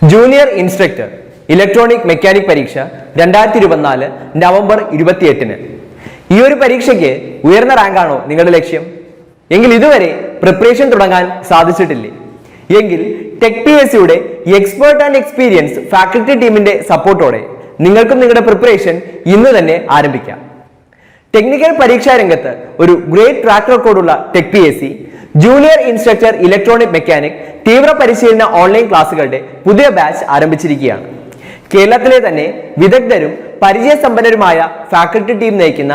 Junior instructor electronic mechanic പരീക്ഷ 2024 November 28-ന്. ഈ ഒരു പരീക്ഷയ്ക്ക് ഉയർന്ന റാങ്കാണോ നിങ്ങളുടെ ലക്ഷ്യം? എങ്കിൽ ഇതുവരെ പ്രിപ്പറേഷൻ തുടങ്ങാൻ സാധിച്ചിട്ടില്ലേ? എങ്കിൽ ടെക് PSCയുടെ എക്സ്പേർട്ട് ആൻഡ് എക്സ്പീരിയൻസ് ഫാക്കൽറ്റി ടീമിന്റെ സപ്പോർട്ടോടെ നിങ്ങൾക്കും നിങ്ങളുടെ പ്രിപ്പറേഷൻ ഇന്ന് തന്നെ ആരംഭിക്കാം. ടെക്നിക്കൽ പരീക്ഷാ രംഗത്ത് ഒരു ഗ്രേറ്റ് ട്രാക്ക് റെക്കോർഡുള്ള tech PSC junior instructor electronic mechanic തീവ്ര പരിശീലന ഓൺലൈൻ ക്ലാസുകളുടെ പുതിയ ബാച്ച് ആരംഭിച്ചിരിക്കുകയാണ്. കേരളത്തിലെ തന്നെ വിദഗ്ധരും പരിചയസമ്പന്നരുമായ ഫാക്കൽറ്റി ടീം നയിക്കുന്ന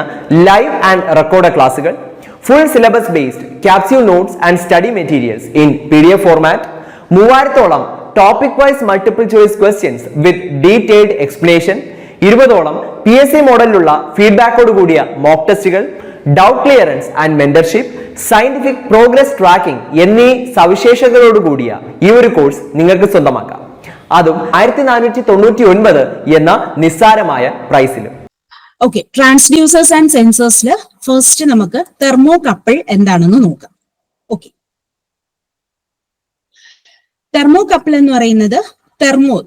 ലൈവ് ആൻഡ് റെക്കോർഡ് ക്ലാസുകൾ, full syllabus based capsule notes and study materials in PDF format, 3000ഓളം topic wise multiple choice questions with detailed explanation, 20ഓളം PSC മോഡലിലുള്ള ഫീഡ്ബാക്കോട് കൂടിയ മോക്ക് ടെസ്റ്റുകൾ, doubt clearance and mentorship, scientific progress tracking എന്നീ സവിശേഷതകളോട് കൂടിയ ഈ ഒരു കോഴ്സ് നിങ്ങൾക്ക് സ്വന്തമാക്കാം. അതും 1499 എന്ന നിസ്സാരമായ പ്രൈസിലും. ഓക്കെ, ട്രാൻസ്ഡ്യൂസേഴ്സ് ആൻഡ് സെൻസേഴ്സിൽ ഫസ്റ്റ് നമുക്ക് തെർമോകപ്പിൾ എന്താണെന്ന് നോക്കാം. ഓക്കെ, തെർമോകപ്പിൾ എന്ന് പറയുന്നത്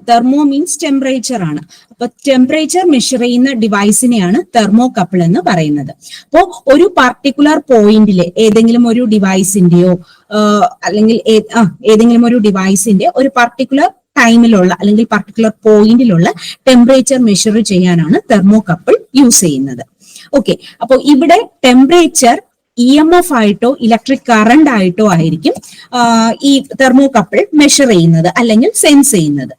തെർമോ മീൻസ് ടെമ്പറേച്ചർ ആണ്. അപ്പൊ ടെമ്പറേച്ചർ മെഷർ ചെയ്യുന്ന ഡിവൈസിനെയാണ് തെർമോകപ്പിൾ എന്ന് പറയുന്നത്. അപ്പോ ഒരു പർട്ടിക്കുലർ പോയിന്റിലെ ഏതെങ്കിലും ഒരു ഡിവൈസിന്റെയോ അല്ലെങ്കിൽ ഏതെങ്കിലും ഒരു ഡിവൈസിന്റെ ഒരു പർട്ടിക്കുലർ ടൈമിലുള്ള അല്ലെങ്കിൽ പർട്ടിക്കുലർ പോയിന്റിലുള്ള ടെമ്പറേച്ചർ മെഷർ ചെയ്യാനാണ് തെർമോകപ്പിൾ യൂസ് ചെയ്യുന്നത്. ഓക്കെ, അപ്പൊ ഇവിടെ ടെമ്പറേച്ചർ EMF ആയിട്ടോ ഇലക്ട്രിക് കറണ്ട് ആയിട്ടോ ആയിരിക്കും ഈ തെർമോകപ്പിൾ മെഷർ ചെയ്യുന്നത് അല്ലെങ്കിൽ സെൻസ് ചെയ്യുന്നത്.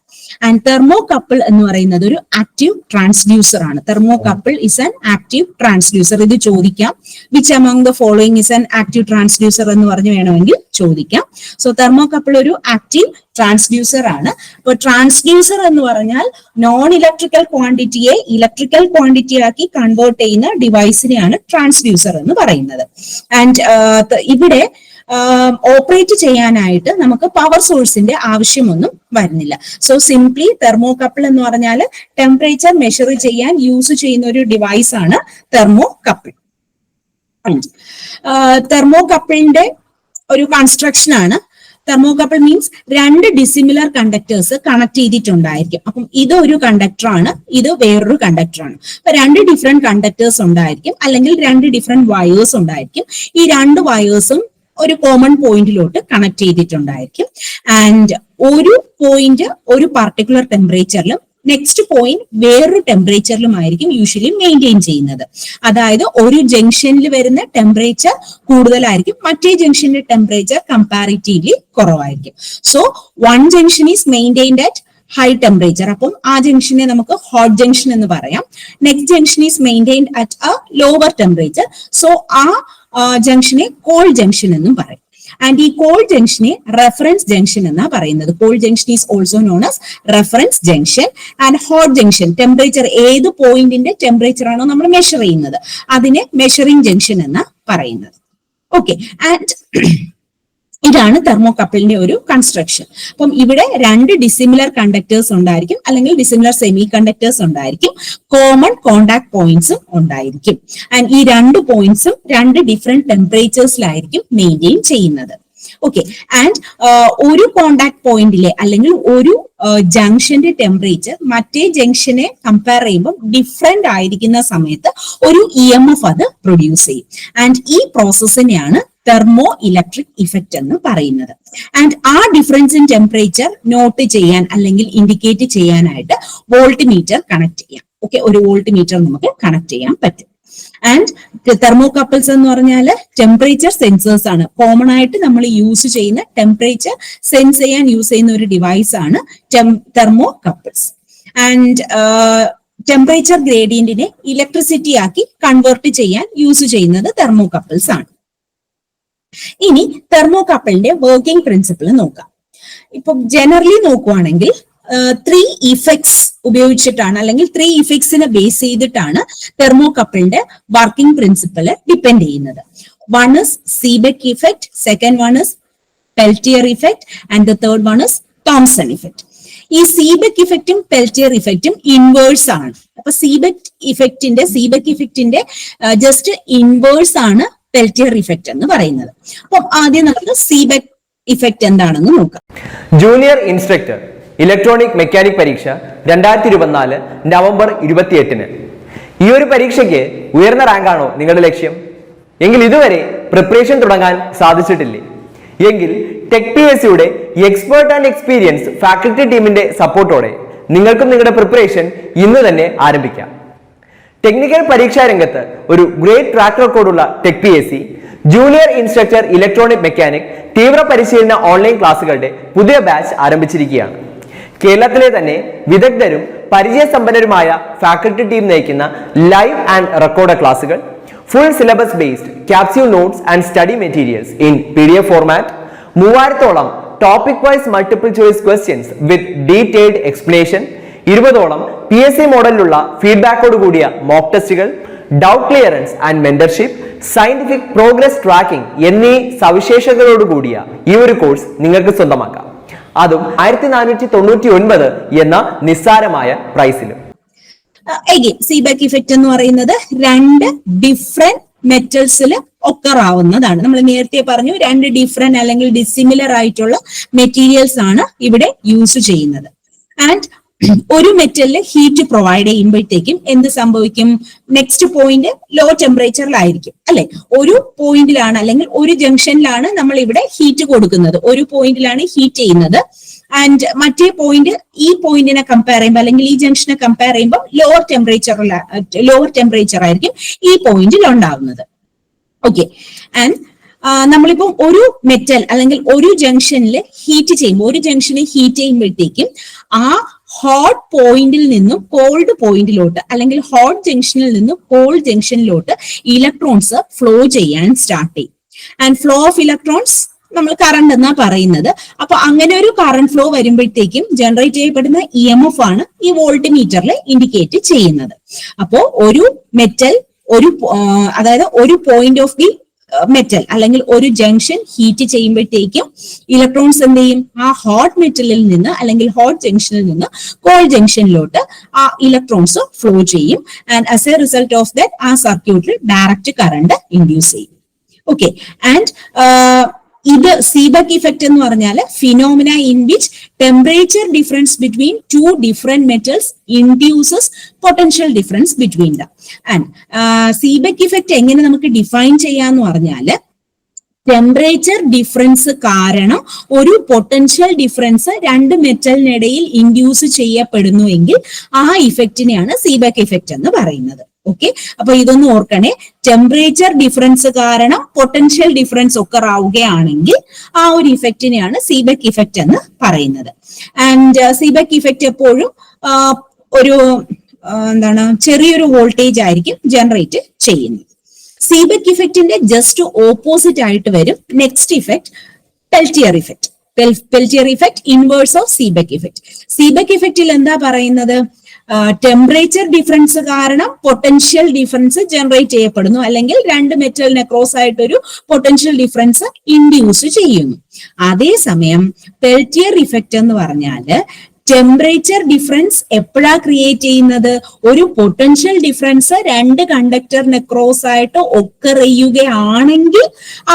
ആൻഡ് തെർമോകപ്പിൾ എന്ന് പറയുന്നത് ഒരു ആക്റ്റീവ് ട്രാൻസ്ഡ്യൂസർ ആണ്. Thermocouple is an active transducer. ഇത് ചോദിക്കാം, which among the following is an active transducer എന്ന് പറഞ്ഞു വേണമെങ്കിൽ ചോദിക്കാം. സോ തെർമോകപ്പിൾ ഒരു ആക്റ്റീവ് ട്രാൻസ്ഡ്യൂസർ ആണ്. അപ്പൊ ട്രാൻസ്ഡ്യൂസർ എന്ന് പറഞ്ഞാൽ നോൺ ഇലക്ട്രിക്കൽ ക്വാണ്ടിറ്റിയെ ഇലക്ട്രിക്കൽ ക്വാണ്ടിറ്റി ആക്കി കൺവേർട്ട് ചെയ്യുന്ന ഡിവൈസിനെയാണ് ട്രാൻസ്ഡ്യൂസർ എന്ന് പറയുന്നത്. ആൻഡ് ഇവിടെ ഓപ്പറേറ്റ് ചെയ്യാനായിട്ട് നമുക്ക് പവർ സോഴ്സിന്റെ ആവശ്യമൊന്നും വരുന്നില്ല. സോ സിംപ്ലി തെർമോകപ്പിൾ എന്ന് പറഞ്ഞാൽ ടെമ്പറേച്ചർ മെഷർ ചെയ്യാൻ യൂസ് ചെയ്യുന്ന ഒരു ഡിവൈസ് ആണ് തെർമോകപ്പിൾ. തെർമോകപ്പിളിന്റെ ഒരു കൺസ്ട്രക്ഷൻ ആണ്. തെർമോകപ്പിൾ മീൻസ് രണ്ട് ഡിസിമിലർ കണ്ടക്ടേഴ്സ് കണക്ട് ചെയ്തിട്ടുണ്ടായിരിക്കും. അപ്പം ഇതൊരു കണ്ടക്ടറാണ്, ഇത് വേറൊരു കണ്ടക്ടറാണ്. അപ്പൊ രണ്ട് ഡിഫറെന്റ് കണ്ടക്ടേഴ്സ് ഉണ്ടായിരിക്കും അല്ലെങ്കിൽ രണ്ട് ഡിഫറെന്റ് വയേഴ്സ് ഉണ്ടായിരിക്കും. ഈ രണ്ട് വയേഴ്സും ഒരു കോമൺ പോയിന്റിലോട്ട് കണക്ട് ചെയ്തിട്ടുണ്ടായിരിക്കും. ആൻഡ് ഒരു പോയിന്റ് ഒരു പർട്ടിക്കുലർ ടെമ്പറേച്ചറിലും നെക്സ്റ്റ് പോയിന്റ് വേറൊരു ടെമ്പറേച്ചറിലുമായിരിക്കും യൂഷ്വലി മെയിൻറ്റെയിൻ ചെയ്യുന്നത്. അതായത് ഒരു ജംഗ്ഷനിൽ വരുന്ന ടെമ്പറേച്ചർ കൂടുതലായിരിക്കും, മറ്റേ ജംഗ്ഷന്റെ ടെമ്പറേച്ചർ കമ്പാരിറ്റീവ്ലി കുറവായിരിക്കും. So one junction is maintained at high temperature. അപ്പം ആ ജംഗ്ഷനെ നമുക്ക് ഹോട്ട് ജംഗ്ഷൻ എന്ന് പറയാം. Next junction is maintained at A lower temperature. So ആ ജംഗ്ഷനെ കോൾഡ് ജംഗ്ഷൻ എന്നും പറയും. ആൻഡ് ഈ കോൾഡ് ജംഗ്ഷനെ റെഫറൻസ് ജംഗ്ഷൻ എന്നാ പറയുന്നത്. Cold junction is also known as reference junction. And hot junction, temperature ഏത് പോയിന്റിന്റെ ടെമ്പറേച്ചർ ആണോ നമ്മൾ മെഷർ ചെയ്യുന്നത് അതിനെ മെഷറിംഗ് ജംഗ്ഷൻ എന്നാ പറയുന്നത്. ഓക്കെ, ആൻഡ് ഇതാണ് തെർമോകപ്പിളിന്റെ ഒരു കൺസ്ട്രക്ഷൻ. അപ്പം ഇവിടെ രണ്ട് ഡിസിമിലർ കണ്ടക്ടേഴ്സ് ഉണ്ടായിരിക്കും അല്ലെങ്കിൽ ഡിസിമിലർ സെമി കണ്ടക്ടേഴ്സ് ഉണ്ടായിരിക്കും. കോമൺ കോണ്ടാക്ട് പോയിന്റ്സും ഉണ്ടായിരിക്കും. ആൻഡ് ഈ രണ്ട് പോയിന്റ്സും രണ്ട് ഡിഫറെന്റ് ടെമ്പറേച്ചേഴ്സിലായിരിക്കും മെയിൻറ്റെയിൻ ചെയ്യുന്നത്. ഓക്കെ, ആൻഡ് ഒരു കോണ്ടാക്ട് പോയിന്റിലെ അല്ലെങ്കിൽ ഒരു ജംഗ്ഷന്റെ ടെമ്പറേച്ചർ മറ്റേ ജംഗ്ഷനെ കമ്പയർ ചെയ്യുമ്പോൾ ഡിഫറെന്റ് ആയിരിക്കുന്ന സമയത്ത് ഒരു EMF അത് പ്രൊഡ്യൂസ് ചെയ്യും. ആൻഡ് ഈ പ്രോസസ്സിനെയാണ് തെർമോ ഇലക്ട്രിക് ഇഫക്റ്റ് എന്ന് പറയുന്നത്. ആൻഡ് ആ ഡിഫറൻസ് ഇൻ ടെമ്പറേച്ചർ നോട്ട് ചെയ്യാൻ അല്ലെങ്കിൽ ഇൻഡിക്കേറ്റ് ചെയ്യാനായിട്ട് വോൾട്ട്മീറ്റർ കണക്ട് ചെയ്യാം. ഓക്കെ, ഒരു വോൾട്ട്മീറ്റർ നമുക്ക് കണക്ട് ചെയ്യാൻ പറ്റും. ആൻഡ് തെർമോകപ്പിൾസ് എന്ന് പറഞ്ഞാൽ ടെമ്പറേച്ചർ സെൻസേഴ്സ് ആണ്. കോമൺ ആയിട്ട് നമ്മൾ യൂസ് ചെയ്യുന്ന ടെമ്പറേച്ചർ സെൻസ് ചെയ്യാൻ യൂസ് ചെയ്യുന്ന ഒരു ഡിവൈസ് ആണ് തെർമോകപ്പിൾസ്. ആൻഡ് ടെമ്പറേച്ചർ ഗ്രേഡിയന്റിനെ ഇലക്ട്രിസിറ്റി ആക്കി കൺവേർട്ട് ചെയ്യാൻ യൂസ് ചെയ്യുന്നത് തെർമോകപ്പിൾസ് ആണ്. ഇനി തെർമോകപ്പിളിന്റെ വർക്കിംഗ് പ്രിൻസിപ്പിൾ നോക്കാം. ഇപ്പൊ ജനറലി നോക്കുവാണെങ്കിൽ 3 ഇഫക്ട്സ് ഉപയോഗിച്ചിട്ടാണ് അല്ലെങ്കിൽ 3 ഇഫക്ട്സിനെ ബേസ് ചെയ്തിട്ടാണ് തെർമോകപ്പിളിന്റെ വർക്കിംഗ് പ്രിൻസിപ്പിൾ ഡിപ്പെൻഡ് ചെയ്യുന്നത്. One is Seebeck effect, second one is Peltier effect and the third one is Thomson effect. ഈ സീബെക്ക് ഇഫക്റ്റും പെൽറ്റിയർ ഇഫക്റ്റും ഇൻവേഴ്സ് ആണ്. അപ്പൊ സീബെക്ക് ഇഫക്റ്റിന്റെ ജസ്റ്റ് ഇൻവേഴ്സ് ആണ് പെൽറ്റിയർ ഇഫക്റ്റ് എന്ന് പറയുന്നത്. അപ്പം ആദ്യം നമുക്ക് സീബെക്ക് ഇഫക്റ്റ് എന്താണെന്ന് നോക്കാം. ജൂനിയർ ഇൻസ്ട്രക്ടർ ഇലക്ട്രോണിക് മെക്കാനിക് പരീക്ഷ 2024 നവംബർ 28. ഈ ഒരു പരീക്ഷയ്ക്ക് ഉയർന്ന റാങ്കാണോ നിങ്ങളുടെ ലക്ഷ്യം? എങ്കിൽ ഇതുവരെ പ്രിപ്പറേഷൻ തുടങ്ങാൻ സാധിച്ചിട്ടില്ലേ? എങ്കിൽ ടെക് PSCയുടെ എക്സ്പേർട്ട് ആൻഡ് എക്സ്പീരിയൻസ് ഫാക്കൽറ്റി ടീമിന്റെ സപ്പോർട്ടോടെ നിങ്ങൾക്കും നിങ്ങളുടെ പ്രിപ്പറേഷൻ ഇന്ന് തന്നെ ആരംഭിക്കാം. ടെക്നിക്കൽ പരീക്ഷാ രംഗത്ത് ഒരു ഗ്രേറ്റ് ട്രാക്ക് റെക്കോർഡുള്ള tech PSC junior instructor electronic mechanic തീവ്ര പരിശീലന ഓൺലൈൻ ക്ലാസുകളുടെ പുതിയ ബാച്ച് ആരംഭിച്ചിരിക്കുകയാണ്. കേരളത്തിലെ തന്നെ വിദഗ്ധരും പരിചയസമ്പന്നരുമായ ഫാക്കൽറ്റി ടീം നയിക്കുന്ന ലൈവ് ആൻഡ് റെക്കോർഡ് ക്ലാസുകൾ, full syllabus based capsule notes and study materials in PDF format, 3000ഓളം topic wise multiple choice questions with detailed explanation, 20ഓളം PSC മോഡലിലുള്ള ഫീഡ്ബാക്കോട് കൂടിയ മോക്ക് ടെസ്റ്റുകൾ, doubt clearance and mentorship, scientific progress tracking എന്നീ സവിശേഷതകളോട് കൂടിയ ഈ ഒരു കോഴ്സ് നിങ്ങൾക്ക് സ്വന്തമാക്കാം. അതും 1499 എന്ന നിസ്സാരമായ പ്രൈസിലും. സീബാക്ക് ഇഫക്റ്റ് എന്ന് പറയുന്നത് രണ്ട് ഡിഫറെന്റ് മെറ്റൽസിൽ ഒക്കർ ആവുന്നതാണ്. നമ്മൾ നേരത്തെ പറഞ്ഞു, രണ്ട് ഡിഫറെന്റ് അല്ലെങ്കിൽ ഡിസിമിലർ ആയിട്ടുള്ള മെറ്റീരിയൽസ് ആണ് ഇവിടെ യൂസ് ചെയ്യുന്നത്. ആൻഡ് ഒരു മെറ്റലില് ഹീറ്റ് പ്രൊവൈഡ് ചെയ്യുമ്പോഴത്തേക്കും എന്ത് സംഭവിക്കും? നെക്സ്റ്റ് പോയിന്റ് ലോ ടെമ്പറേച്ചറിലായിരിക്കും അല്ലെ? ഒരു പോയിന്റിലാണ് അല്ലെങ്കിൽ ഒരു ജംഗ്ഷനിലാണ് നമ്മൾ ഇവിടെ ഹീറ്റ് കൊടുക്കുന്നത്, ഒരു പോയിന്റിലാണ് ഹീറ്റ് ചെയ്യുന്നത്. ആൻഡ് മറ്റേ പോയിന്റ് ഈ പോയിന്റിനെ കമ്പയർ ചെയ്യുമ്പോൾ അല്ലെങ്കിൽ ഈ ജംഗ്ഷനെ കമ്പയർ ചെയ്യുമ്പോൾ ലോവർ ടെമ്പറേച്ചർ ആയിരിക്കും ഈ പോയിന്റിൽ ഉണ്ടാവുന്നത്. ഓക്കെ. ആൻഡ് നമ്മളിപ്പോ ഒരു മെറ്റൽ അല്ലെങ്കിൽ ഒരു ജംഗ്ഷനിൽ ഹീറ്റ് ചെയ്യുമ്പോൾ, ഒരു ജംഗ്ഷനിൽ ഹീറ്റ് ചെയ്യുമ്പോഴത്തേക്കും ആ ഹോട്ട് പോയിന്റിൽ നിന്നും കോൾഡ് പോയിന്റിലോട്ട് അല്ലെങ്കിൽ ഹോട്ട് ജംഗ്ഷനിൽ നിന്നും കോൾഡ് ജംഗ്ഷനിലോട്ട് ഇലക്ട്രോൺസ് ഫ്ലോ ചെയ്യാൻ സ്റ്റാർട്ട് ചെയ്യും. ആൻഡ് ഫ്ലോ ഓഫ് ഇലക്ട്രോൺസ് നമ്മൾ കറണ്ട് എന്നാ പറയുന്നത്. അപ്പൊ അങ്ങനെ ഒരു കറണ്ട് ഫ്ലോ വരുമ്പോഴത്തേക്കും ജനറേറ്റ് ചെയ്യപ്പെടുന്ന EMF ആണ് ഈ വോൾട്ട് മീറ്ററിൽ ഇൻഡിക്കേറ്റ് ചെയ്യുന്നത്. അപ്പോ ഒരു മെറ്റൽ അതായത് ഒരു പോയിന്റ് ഓഫ് ദി മെറ്റൽ അല്ലെങ്കിൽ ഒരു ജംഗ്ഷൻ ഹീറ്റ് ചെയ്യുമ്പോഴത്തേക്കും ഇലക്ട്രോൺസ് എന്ത് ചെയ്യും? ആ ഹോട്ട് മെറ്റലിൽ നിന്ന് അല്ലെങ്കിൽ ഹോട്ട് ജംഗ്ഷനിൽ നിന്ന് കോൾഡ് ജംഗ്ഷനിലോട്ട് ആ ഇലക്ട്രോൺസ് ഫ്ലോ ചെയ്യും. And as a result of that ആ സർക്യൂട്ടിൽ ഡയറക്റ്റ് കറണ്ട് ഇൻഡ്യൂസ് ചെയ്യും. ഓക്കെ. ആൻഡ് ഇത് സീബക്ക് ഇഫക്റ്റ് എന്ന് പറഞ്ഞാൽ phenomena in which temperature difference between two different metals induces potential difference between them. And Seebeck effect എങ്ങനെ നമുക്ക് define ചെയ്യാന്ന് പറഞ്ഞാല്, ടെമ്പറേച്ചർ ഡിഫറൻസ് കാരണം ഒരു പൊട്ടൻഷ്യൽ ഡിഫറൻസ് രണ്ട് മെറ്റലിനിടയിൽ ഇൻഡ്യൂസ് ചെയ്യപ്പെടുന്നുവെങ്കിൽ ആ ഇഫക്റ്റിനെയാണ് സീബക്ക് ഇഫക്റ്റ് എന്ന് പറയുന്നത്. ഓക്കെ. അപ്പൊ ഇതൊന്ന് ഓർക്കണേ. ടെമ്പറേച്ചർ ഡിഫറൻസ് കാരണം പൊട്ടൻഷ്യൽ ഡിഫറൻസ് ഒക്കെ ആവുകയാണെങ്കിൽ ആ ഒരു ഇഫക്റ്റിനെയാണ് സീബക്ക് ഇഫക്റ്റ് എന്ന് പറയുന്നത്. ആൻഡ് സീബക്ക് ഇഫക്റ്റ് എപ്പോഴും ഒരു ചെറിയൊരു വോൾട്ടേജ് ആയിരിക്കും ജനറേറ്റ് ചെയ്യുന്നത്. സീബക്ക് ഇഫക്റ്റിന്റെ ജസ്റ്റ് ഓപ്പോസിറ്റ് ആയിട്ട് വരും next effect, Peltier effect. Peltier effect inverse of Seebeck effect. സീബക്ക് ഇഫക്റ്റിൽ എന്താ പറയുന്നത്? ടെമ്പറേച്ചർ ഡിഫറൻസ് കാരണം പൊട്ടൻഷ്യൽ ഡിഫറൻസ് ജനറേറ്റ് ചെയ്യപ്പെടുന്നു അല്ലെങ്കിൽ രണ്ട് മെറ്റലിനെ ക്രോസ് ആയിട്ടൊരു പൊട്ടൻഷ്യൽ ഡിഫറൻസ് ഇൻഡ്യൂസ് ചെയ്യുന്നു. അതേസമയം പെൽറ്റിയർ ഇഫക്റ്റ് എന്ന് പറഞ്ഞാല് ടെമ്പറേച്ചർ ഡിഫറൻസ് എപ്പോഴാ ക്രിയേറ്റ് ചെയ്യുന്നത്? ഒരു പൊട്ടൻഷ്യൽ ഡിഫറൻസ് രണ്ട് കണ്ടക്ടറിന് ക്രോസ് ആയിട്ട് ഒക്കർ ചെയ്യുകയാണെങ്കിൽ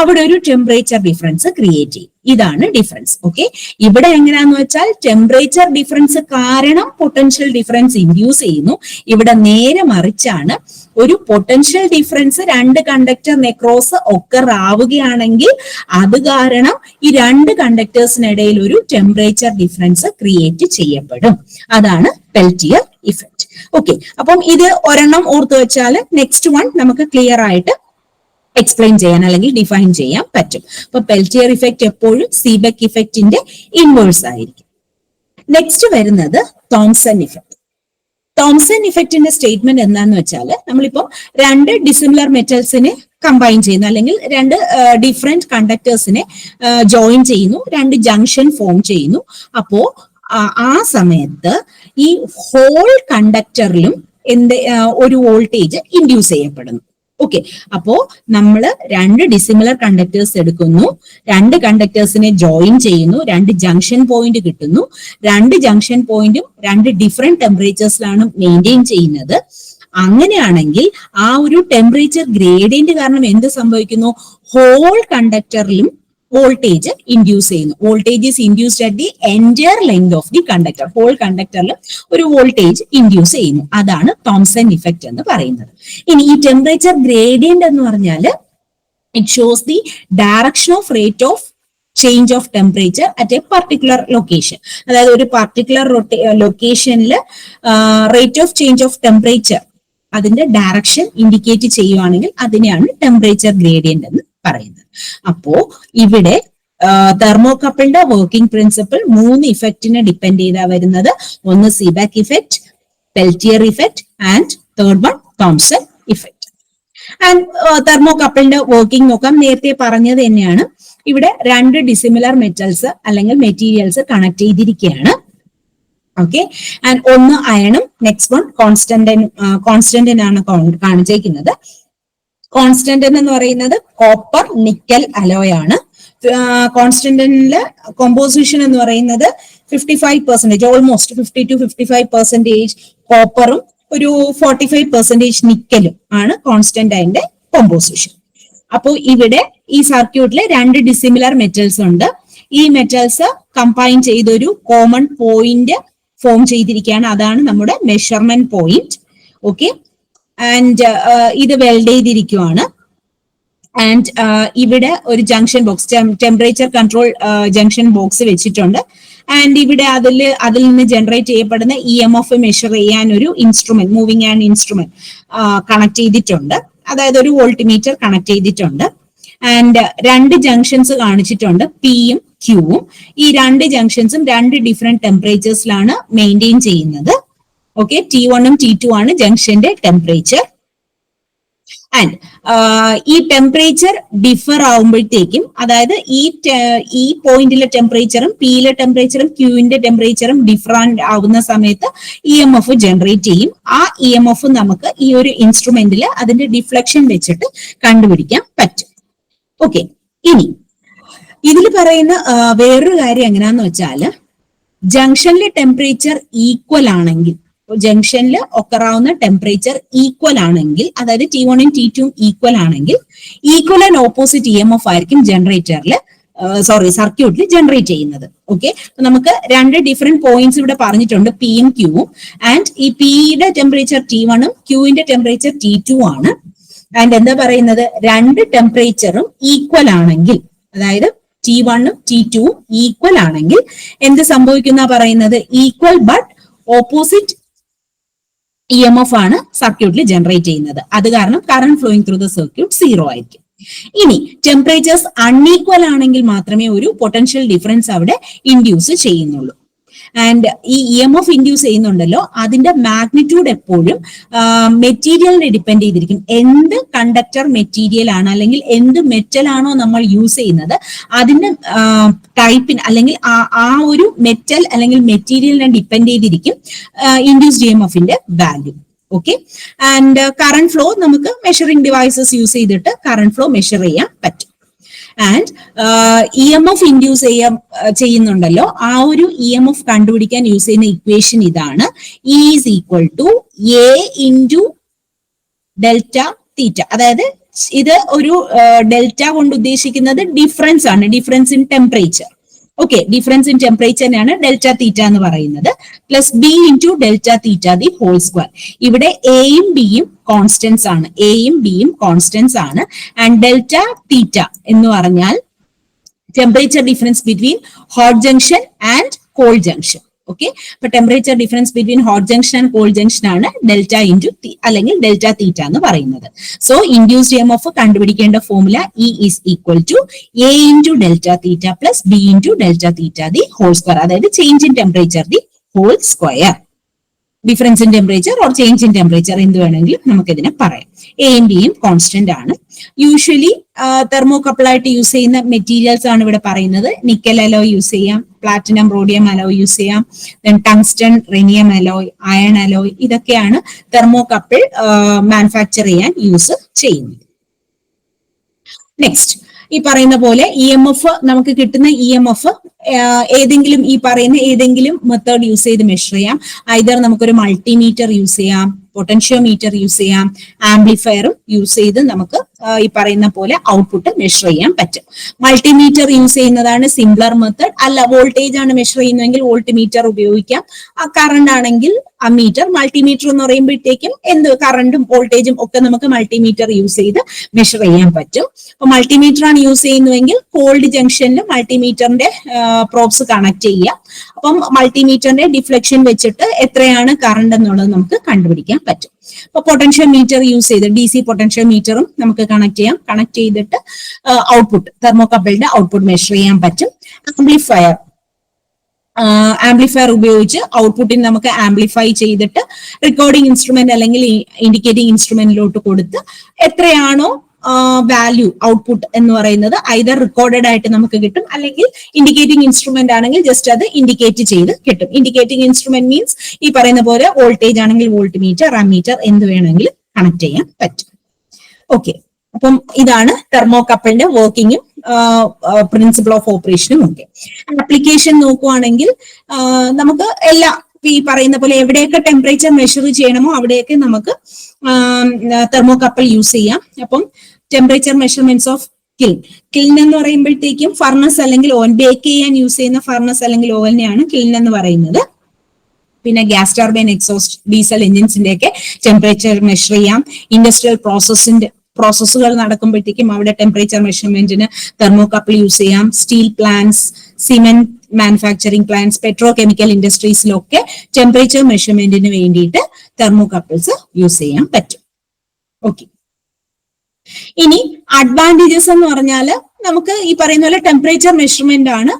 അവിടെ ഒരു ടെമ്പറേച്ചർ ഡിഫറൻസ് ക്രിയേറ്റ് ചെയ്യും. ഇതാണ് ഡിഫറൻസ്. ഓക്കെ. ഇവിടെ എങ്ങനെയാന്ന് വെച്ചാൽ ടെമ്പറേച്ചർ ഡിഫറൻസ് കാരണം പൊട്ടൻഷ്യൽ ഡിഫറൻസ് ഇൻഡ്യൂസ് ചെയ്യുന്നു. ഇവിടെ നേരെ മറിച്ചാണ്. ഒരു പൊട്ടൻഷ്യൽ ഡിഫറൻസ് രണ്ട് കണ്ടക്ടറിനെ ക്രോസ് ഒക്കർ ആവുകയാണെങ്കിൽ അത് കാരണം ഈ രണ്ട് കണ്ടക്ടേഴ്സിനിടയിൽ ഒരു ടെമ്പറേച്ചർ ഡിഫറൻസ് ക്രിയേറ്റ് ചെയ്യപ്പെടും. അതാണ് പെൽറ്റിയർ ഇഫക്റ്റ്. ഓക്കെ. അപ്പം ഇത് ഒരെണ്ണം ഓർത്ത് വെച്ചാൽ നെക്സ്റ്റ് വൺ നമുക്ക് ക്ലിയർ ആയിട്ട് എക്സ്പ്ലെയിൻ ചെയ്യാൻ അല്ലെങ്കിൽ ഡിഫൈൻ ചെയ്യാൻ പറ്റും. അപ്പൊ പെൽറ്റിയർ ഇഫക്റ്റ് എപ്പോഴും സീബക്ക് ഇഫക്റ്റിന്റെ ഇൻവേഴ്സ് ആയിരിക്കും. നെക്സ്റ്റ് വരുന്നത് തോംസൺ ഇഫക്റ്റ്. തോംസൺ ഇഫക്റ്റിന്റെ സ്റ്റേറ്റ്മെന്റ് എന്താന്ന് വെച്ചാൽ, നമ്മളിപ്പോ രണ്ട് ഡിസിമിലർ മെറ്റൽസിനെ കമ്പൈൻ ചെയ്യുന്നു അല്ലെങ്കിൽ രണ്ട് ഡിഫറെന്റ് കണ്ടക്ടേഴ്സിനെ ജോയിൻ ചെയ്യുന്നു, രണ്ട് ജംഗ്ഷൻ ഫോം ചെയ്യുന്നു. അപ്പോ ആ സമയത്ത് ഈ ഹോൾ കണ്ടക്ടറിലും ഒരു വോൾട്ടേജ് ഇൻഡ്യൂസ് ചെയ്യപ്പെടുന്നു. ഓക്കെ. അപ്പോ നമ്മൾ രണ്ട് ഡിസിമിലർ കണ്ടക്ടേഴ്സ് എടുക്കുന്നു, രണ്ട് കണ്ടക്ടേഴ്സിനെ ജോയിൻ ചെയ്യുന്നു, രണ്ട് ജംഗ്ഷൻ പോയിന്റ് കിട്ടുന്നു. രണ്ട് ജംഗ്ഷൻ പോയിന്റും രണ്ട് ഡിഫറെന്റ് ടെമ്പറേച്ചേഴ്സിലാണ് മെയിൻറ്റെയിൻ ചെയ്യുന്നത്. അങ്ങനെയാണെങ്കിൽ ആ ഒരു ടെമ്പറേച്ചർ ഗ്രേഡിയന്റ് കാരണം എന്ത് സംഭവിക്കുന്നു? ഹോൾ കണ്ടക്ടറിലും വോൾട്ടേജ് ഇൻഡ്യൂസ് ചെയ്യുന്നു. Voltage is induced at the entire length of the conductor. Whole കണ്ടക്ടറിൽ ഒരു വോൾട്ടേജ് ഇൻഡ്യൂസ് ചെയ്യുന്നു. അതാണ് തോംസൺ ഇഫക്റ്റ് എന്ന് പറയുന്നത്. ഇനി ഈ ടെമ്പറേച്ചർ ഗ്രേഡിയന്റ് എന്ന് പറഞ്ഞാൽ it shows the direction of rate of change of temperature at a particular location. അതായത് ഒരു പർട്ടിക്കുലർ ലൊക്കേഷനിൽ rate of change of temperature അതിന്റെ ഡയറക്ഷൻ ഇൻഡിക്കേറ്റ് ചെയ്യുവാണെങ്കിൽ അതിനെയാണ് ടെമ്പറേച്ചർ ഗ്രേഡിയന്റ് എന്ന് പറയുന്നത്. അപ്പോ ഇവിടെ തെർമോകപ്പിളിന്റെ വർക്കിംഗ് പ്രിൻസിപ്പിൾ 3 ഇഫക്റ്റിനെ ഡിപ്പെൻഡ് ചെയ്താ വരുന്നത്. ഒന്ന് Seebeck effect, Peltier effect and third one Thomson effect. And തെർമോകപ്പിളിന്റെ വർക്കിംഗ് നോക്കാം. നേരത്തെ പറഞ്ഞത് തന്നെയാണ്. ഇവിടെ 2 ഡിസിമിലർ മെറ്റൽസ് അല്ലെങ്കിൽ മെറ്റീരിയൽസ് കണക്ട് ചെയ്തിരിക്കുകയാണ്. ഓക്കെ, ആൻഡ് ഒന്ന് അയണും നെക്സ്റ്റ് വൺ കോൺസ്റ്റന്റിനാണ് കാണിച്ചേക്കുന്നത്. കോൺസ്റ്റന്റ് എന്ന് പറയുന്നത് കോപ്പർ നിക്കൽ അലോയ് ആണ്. കോൺസ്റ്റന്റിലെ കോമ്പോസിഷൻ എന്ന് പറയുന്നത് 55%, ഓൾമോസ്റ്റ് 50 to 55% കോപ്പറും ഒരു 45% നിക്കലും ആണ് കോൺസ്റ്റന്റ് അതിന്റെ കോമ്പോസിഷൻ. അപ്പോൾ ഇവിടെ ഈ സർക്യൂട്ടിൽ 2 ഡിസിമിലർ മെറ്റൽസ് ഉണ്ട്. ഈ മെറ്റൽസ് കമ്പൈൻ ചെയ്തൊരു കോമൺ പോയിന്റ് ഫോം ചെയ്തിരിക്കുകയാണ്. അതാണ് നമ്മുടെ മെഷർമെന്റ് പോയിന്റ്. ഓക്കെ, ആൻഡ് ഇത് വെൽഡ് ചെയ്തിരിക്കുവാണ്. ആൻഡ് ഇവിടെ ഒരു junction box, temperature control junction box വെച്ചിട്ടുണ്ട്. ആൻഡ് ഇവിടെ അതിൽ നിന്ന് ജനറേറ്റ് ചെയ്യപ്പെടുന്ന EMF മെഷർ ചെയ്യാൻ ഒരു instrument, moving and instrument connect ചെയ്തിട്ടുണ്ട്. അതായത് ഒരു വോൾട്ടിമീറ്റർ കണക്ട് ചെയ്തിട്ടുണ്ട്. ആൻഡ് 2 ജംഗ്ഷൻസ് കാണിച്ചിട്ടുണ്ട്, പിയും ക്യൂവും. ഈ 2 ജംഗ്ഷൻസും 2 ഡിഫറെന്റ് ടെമ്പറേച്ചേഴ്സിലാണ് മെയിൻറ്റെയിൻ ചെയ്യുന്നത്. ഓക്കെ, T1 ഉം T2 ആണ് ജംഗ്ഷന്റെ ടെമ്പറേച്ചർ. ആൻഡ് ഈ ടെമ്പറേച്ചർ ഡിഫർ ആവുമ്പോഴത്തേക്കും, അതായത് ഈ പോയിന്റിലെ ടെമ്പറേച്ചറും പിയിലെ ടെമ്പറേച്ചറും ക്യൂവിന്റെ ടെമ്പറേച്ചറും ഡിഫറൻറ്റ് ആവുന്ന സമയത്ത് EMF ജനറേറ്റ് ചെയ്യും. ആ EMF നമുക്ക് ഈ ഒരു ഇൻസ്ട്രുമെന്റിൽ അതിന്റെ ഡിഫ്ലക്ഷൻ വെച്ചിട്ട് കണ്ടുപിടിക്കാൻ പറ്റും. ഓക്കെ, ഇനി ഇതിൽ പറയുന്ന വേറൊരു കാര്യം എങ്ങനെയാന്ന് വെച്ചാല്, ജംഗ്ഷനിലെ ടെമ്പറേച്ചർ ഈക്വൽ ആണെങ്കിൽ, ജംഗ്ഷനിൽ ഒക്കറാവുന്ന ടെമ്പറേച്ചർ ഈക്വൽ ആണെങ്കിൽ, അതായത് T1 ഉം T2 ഉം ഈക്വൽ ആണെങ്കിൽ, ഈക്വൽ ആൻഡ് ഓപ്പോസിറ്റ് EMF ആയിരിക്കും സർക്യൂട്ടിൽ ജനറേറ്റ് ചെയ്യുന്നത്. ഓക്കെ, നമുക്ക് 2 ഡിഫറെന്റ് പോയിന്റ്സ് ഇവിടെ പറഞ്ഞിട്ടുണ്ട്, പിയും ക്യൂവും. ആൻഡ് ഈ പിയുടെ ടെമ്പറേച്ചർ T1 ഉം ക്യൂവിന്റെ ടെമ്പറേച്ചർ T2 ആണ്. ആൻഡ് എന്താ പറയുന്നത്, 2 ടെമ്പറേച്ചറും ഈക്വൽ ആണെങ്കിൽ, അതായത് T1 ഉം T2 ഉം ഈക്വൽ ആണെങ്കിൽ എന്ത് സംഭവിക്കുന്ന പറയുന്നത്, ഈക്വൽ ബട്ട് ഓപ്പോസിറ്റ് EMF ആണ് സർക്യൂട്ടിൽ ജനറേറ്റ് ചെയ്യുന്നത്. അത് കാരണം current flowing through the circuit 0 ആയിരിക്കും. ഇനി ടെമ്പറേച്ചേഴ്സ് അൺഈക്വൽ ആണെങ്കിൽ മാത്രമേ ഒരു പൊട്ടൻഷ്യൽ ഡിഫറൻസ് അവിടെ ഇൻഡ്യൂസ് ചെയ്യുന്നുള്ളൂ. ആൻഡ് ഈ EMF ഇൻഡ്യൂസ് ചെയ്യുന്നുണ്ടല്ലോ, അതിന്റെ മാഗ്നിറ്റ്യൂഡ് എപ്പോഴും മെറ്റീരിയലിനെ ഡിപ്പെൻഡ് ചെയ്തിരിക്കും. എന്ത് കണ്ടക്ടർ മെറ്റീരിയൽ ആണ് അല്ലെങ്കിൽ എന്ത് മെറ്റൽ ആണോ നമ്മൾ യൂസ് ചെയ്യുന്നത്, അതിന്റെ ടൈപ്പിന് അല്ലെങ്കിൽ ആ ഒരു മെറ്റൽ അല്ലെങ്കിൽ മെറ്റീരിയലിനെ ഡിപ്പെൻഡ് ചെയ്തിരിക്കും ഇൻഡ്യൂസ്ഡ് EMFന്റെ value. Okay, and current flow നമുക്ക് മെഷറിംഗ് ഡിവൈസസ് യൂസ് ചെയ്തിട്ട് കറന്റ് ഫ്ലോ മെഷർ ചെയ്യാൻ പറ്റും. ആൻഡ് EMF ഇൻഡ്യൂസ് ചെയ്യുന്നുണ്ടല്ലോ, ആ ഒരു EMF കണ്ടുപിടിക്കാൻ യൂസ് ചെയ്യുന്ന ഇക്വേഷൻ ഇതാണ്, E is equal to A into delta theta. അതായത് ഇത് ഒരു ഡെൽറ്റ കൊണ്ട് ഉദ്ദേശിക്കുന്നത് ഡിഫറൻസ് ആണ്, difference in temperature. Okay, difference in ടെമ്പറേച്ചറിനെയാണ് ഡെൽറ്റ തീറ്റ എന്ന് പറയുന്നത്. Plus B into delta theta the whole square. ഇവിടെ എയും ബിയും കോൺസ്റ്റൻസ് ആണ്, എയും ബിയും കോൺസ്റ്റൻസ് ആണ്. ആൻഡ് ഡെൽറ്റ തീറ്റ എന്ന് പറഞ്ഞാൽ temperature difference between hot junction and cold junction. Okay, അപ്പൊ temperature difference between hot junction and cold junction ആണ് ഡെൽറ്റ ഇൻറ്റു അല്ലെങ്കിൽ ഡെൽറ്റ തീറ്റ എന്ന് പറയുന്നത്. സോ ഇൻഡ്യൂസ്ഡ് EMF കണ്ടുപിടിക്കേണ്ട formula E is equal to A into delta theta plus B into delta theta the whole square. അതായത് change in temperature the whole square. Difference in temperature or change in temperature എന്ത് വേണമെങ്കിലും നമുക്ക് ഇതിനെ പറയാം. എയും ബിയും constant ആണ്. Usually തെർമോകപ്പിളായിട്ട് യൂസ് ചെയ്യുന്ന മെറ്റീരിയൽസ് ആണ് ഇവിടെ പറയുന്നത്. നിക്കൽ അലോയ് യൂസ് ചെയ്യാം, പ്ലാറ്റിനം റോഡിയം അലോയ് യൂസ് ചെയ്യാം, then tungsten rhenium alloy, iron alloy, ഇതൊക്കെയാണ് തെർമോകപ്പിൾ മാനുഫാക്ചർ ചെയ്യാൻ യൂസ് ചെയ്യുന്നത്. നെക്സ്റ്റ്, ഈ പറയുന്ന പോലെ EMF നമുക്ക് കിട്ടുന്ന EMF ഏതെങ്കിലും ഈ പറയുന്ന ഏതെങ്കിലും മെത്തേഡ് യൂസ് ചെയ്ത് മെഷർ ചെയ്യാം. ഐദർ നമുക്കൊരു മൾട്ടിമീറ്റർ യൂസ് ചെയ്യാം, പൊട്ടൻഷ്യോമീറ്റർ യൂസ് ചെയ്യാം, ആംപ്ലിഫയറും യൂസ് ചെയ്ത് നമുക്ക് ഈ പറയുന്ന പോലെ ഔട്ട്പുട്ട് മെഷർ ചെയ്യാൻ പറ്റും. മൾട്ടിമീറ്റർ യൂസ് ചെയ്യുന്നതാണ് സിംപ്ലർ മെത്തേഡ്. അല്ല, വോൾട്ടേജ് ആണ് മെഷർ ചെയ്യുന്നതെങ്കിൽ വോൾട്ട്മീറ്റർ ഉപയോഗിക്കാം. കറണ്ട് ആണെങ്കിൽ അമ്മീറ്റർ. മൾട്ടിമീറ്റർ എന്ന് പറയുമ്പോഴത്തേക്കും എന്ത് കറണ്ടും വോൾട്ടേജും ഒക്കെ നമുക്ക് മൾട്ടിമീറ്റർ യൂസ് ചെയ്ത് മെഷർ ചെയ്യാൻ പറ്റും. അപ്പൊ മൾട്ടിമീറ്റർ ആണ് യൂസ് ചെയ്യുന്നതെങ്കിൽ കോൾഡ് ജംഗ്ഷനിൽ മൾട്ടിമീറ്ററിന്റെ പ്രോബ്സ് കണക്ട് ചെയ്യാം. അപ്പം മൾട്ടിമീറ്ററിന്റെ ഡിഫ്ലക്ഷൻ വെച്ചിട്ട് എത്രയാണ് കറണ്ട് എന്നുള്ളത് നമുക്ക് കണ്ടുപിടിക്കാൻ പറ്റും. അപ്പൊ പൊട്ടൻഷ്യോമീറ്റർ യൂസ് ചെയ്ത് DC പൊട്ടൻഷ്യോമീറ്ററും നമുക്ക് കണക്ട് ചെയ്യാം. കണക്ട് ചെയ്തിട്ട് ഔട്ട്പുട്ട് തെർമോകപ്പിളിന്റെ ഔട്ട്പുട്ട് മെഷർ ചെയ്യാൻ പറ്റും. ആംപ്ലിഫയർ ഉപയോഗിച്ച് ഔട്ട്പുട്ടിന് നമുക്ക് ആംപ്ലിഫൈ ചെയ്തിട്ട് റെക്കോർഡിംഗ് ഇൻസ്ട്രുമെന്റ് അല്ലെങ്കിൽ ഇൻഡിക്കേറ്റിംഗ് ഇൻസ്ട്രുമെന്റിലോട്ട് കൊടുത്ത് എത്രയാണോ വാല്യൂ ഔട്ട്പുട്ട് എന്ന് പറയുന്നത് ഐദർ റെക്കോർഡഡ് ആയിട്ട് നമുക്ക് കിട്ടും, അല്ലെങ്കിൽ ഇൻഡിക്കേറ്റിംഗ് ഇൻസ്ട്രുമെന്റ് ആണെങ്കിൽ ജസ്റ്റ് അത് ഇൻഡിക്കേറ്റ് ചെയ്ത് കിട്ടും. ഇൻഡിക്കേറ്റിംഗ് ഇൻസ്ട്രുമെന്റ് മീൻസ് ഈ പറയുന്ന പോലെ വോൾട്ടേജ് ആണെങ്കിൽ വോൾട്ട് മീറ്റർ, അമ്മീറ്റർ എന്ത് വേണമെങ്കിലും കണക്ട് ചെയ്യാൻ പറ്റും. ഓക്കെ, അപ്പം ഇതാണ് തെർമോകപ്പിളിന്റെ വർക്കിങ്ങും പ്രിൻസിപ്പിൾ ഓഫ് ഓപ്പറേഷനും ഒക്കെ. ആപ്ലിക്കേഷൻ നോക്കുവാണെങ്കിൽ നമുക്ക് എല്ലാ ഈ പറയുന്ന പോലെ എവിടെയൊക്കെ ടെമ്പറേച്ചർ മെഷർ ചെയ്യണമോ അവിടെയൊക്കെ നമുക്ക് തെർമോകപ്പിൾ യൂസ് ചെയ്യാം. അപ്പം ടെമ്പറേച്ചർ മെഷർമെന്റ്സ് ഓഫ് കിൽൻ എന്ന് പറയുമ്പോഴത്തേക്കും ഫർണസ് അല്ലെങ്കിൽ ഓവൻ, ബേക്ക് ചെയ്യാൻ യൂസ് ചെയ്യുന്ന ഫർണസ് അല്ലെങ്കിൽ ഓവനെയാണ് കിൽൻ എന്ന് പറയുന്നത്. പിന്നെ ഗ്യാസ് ടർബൈൻ, എക്സോസ്റ്റ്, ഡീസൽ എഞ്ചിൻസിന്റെ ഒക്കെ ടെമ്പറേച്ചർ മെഷർ ചെയ്യാം. ഇൻഡസ്ട്രിയൽ പ്രോസസ്സുകൾ നടക്കുമ്പോഴത്തേക്കും അവിടെ ടെമ്പറേച്ചർ മെഷർമെന്റിന് തെർമോകപ്പിൾ യൂസ് ചെയ്യാം. Steel plants, cement manufacturing plants, petrochemical ഇൻഡസ്ട്രീസിലൊക്കെ ടെമ്പറേച്ചർ മെഷർമെന്റിന് വേണ്ടിയിട്ട് തെർമോകപ്പിൾസ് യൂസ് ചെയ്യാൻ പറ്റും. ഓക്കെ, ഇനി അഡ്വാൻറ്റേജസ് എന്ന് പറഞ്ഞാൽ നമുക്ക് ഈ പറയുന്ന പോലെ ടെമ്പറേച്ചർ മെഷർമെന്റ് ആണ്.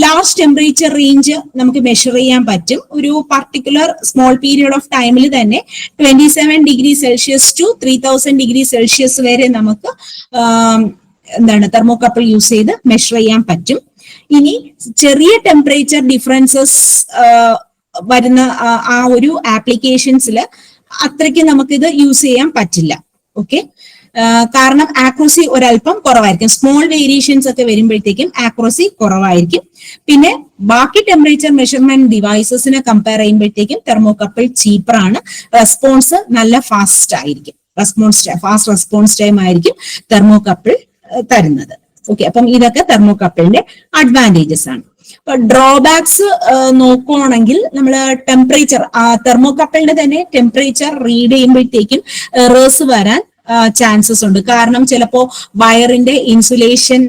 ലാർജ് ടെമ്പറേച്ചർ റേഞ്ച് നമുക്ക് മെഷർ ചെയ്യാൻ പറ്റും. ഒരു പർട്ടിക്കുലർ സ്മോൾ പീരിയഡ് ഓഫ് ടൈമിൽ തന്നെ 27 degree Celsius to 3000 degree Celsius വരെ നമുക്ക് തെർമോകപ്പിൾ യൂസ് ചെയ്ത് മെഷർ ചെയ്യാൻ പറ്റും. ഇനി ചെറിയ ടെമ്പറേച്ചർ ഡിഫറൻസസ് വരുന്ന ആ ഒരു ആപ്ലിക്കേഷൻസിൽ അത്രയ്ക്ക് നമുക്കിത് യൂസ് ചെയ്യാൻ പറ്റില്ല. ഓക്കെ, കാരണം ആക്യുറസി ഒരല്പം കുറവായിരിക്കും. സ്മോൾ വേരിയേഷൻസ് ഒക്കെ വരുമ്പോഴത്തേക്കും ആക്യുറസി കുറവായിരിക്കും. പിന്നെ ബാക്കി ടെമ്പറേച്ചർ മെഷർമെന്റ് ഡിവൈസസിനെ കമ്പയർ ചെയ്യുമ്പോഴത്തേക്കും തെർമോകപ്പിൾ ചീപ്പർ ആണ്. റെസ്പോൺസ് നല്ല ഫാസ്റ്റ് ആയിരിക്കും. ഫാസ്റ്റ് റെസ്പോൺസ് ടൈം ആയിരിക്കും തെർമോകപ്പിൾ തരുന്നത്. ഓക്കെ, അപ്പം ഇതൊക്കെ തെർമോകപ്പിളിന്റെ അഡ്വാൻറ്റേജസ് ആണ്. അപ്പൊ ഡ്രോബാക്സ് നോക്കുവാണെങ്കിൽ നമ്മൾ ടെമ്പറേച്ചർ തെർമോകപ്പിളിന്റെ തന്നെ ടെമ്പറേച്ചർ റീഡ് ചെയ്യുമ്പോഴത്തേക്കും എറേഴ്സ് വരാൻ ചാൻസസ് ഉണ്ട്. കാരണം ചിലപ്പോ വയറിന്റെ ഇൻസുലേഷൻ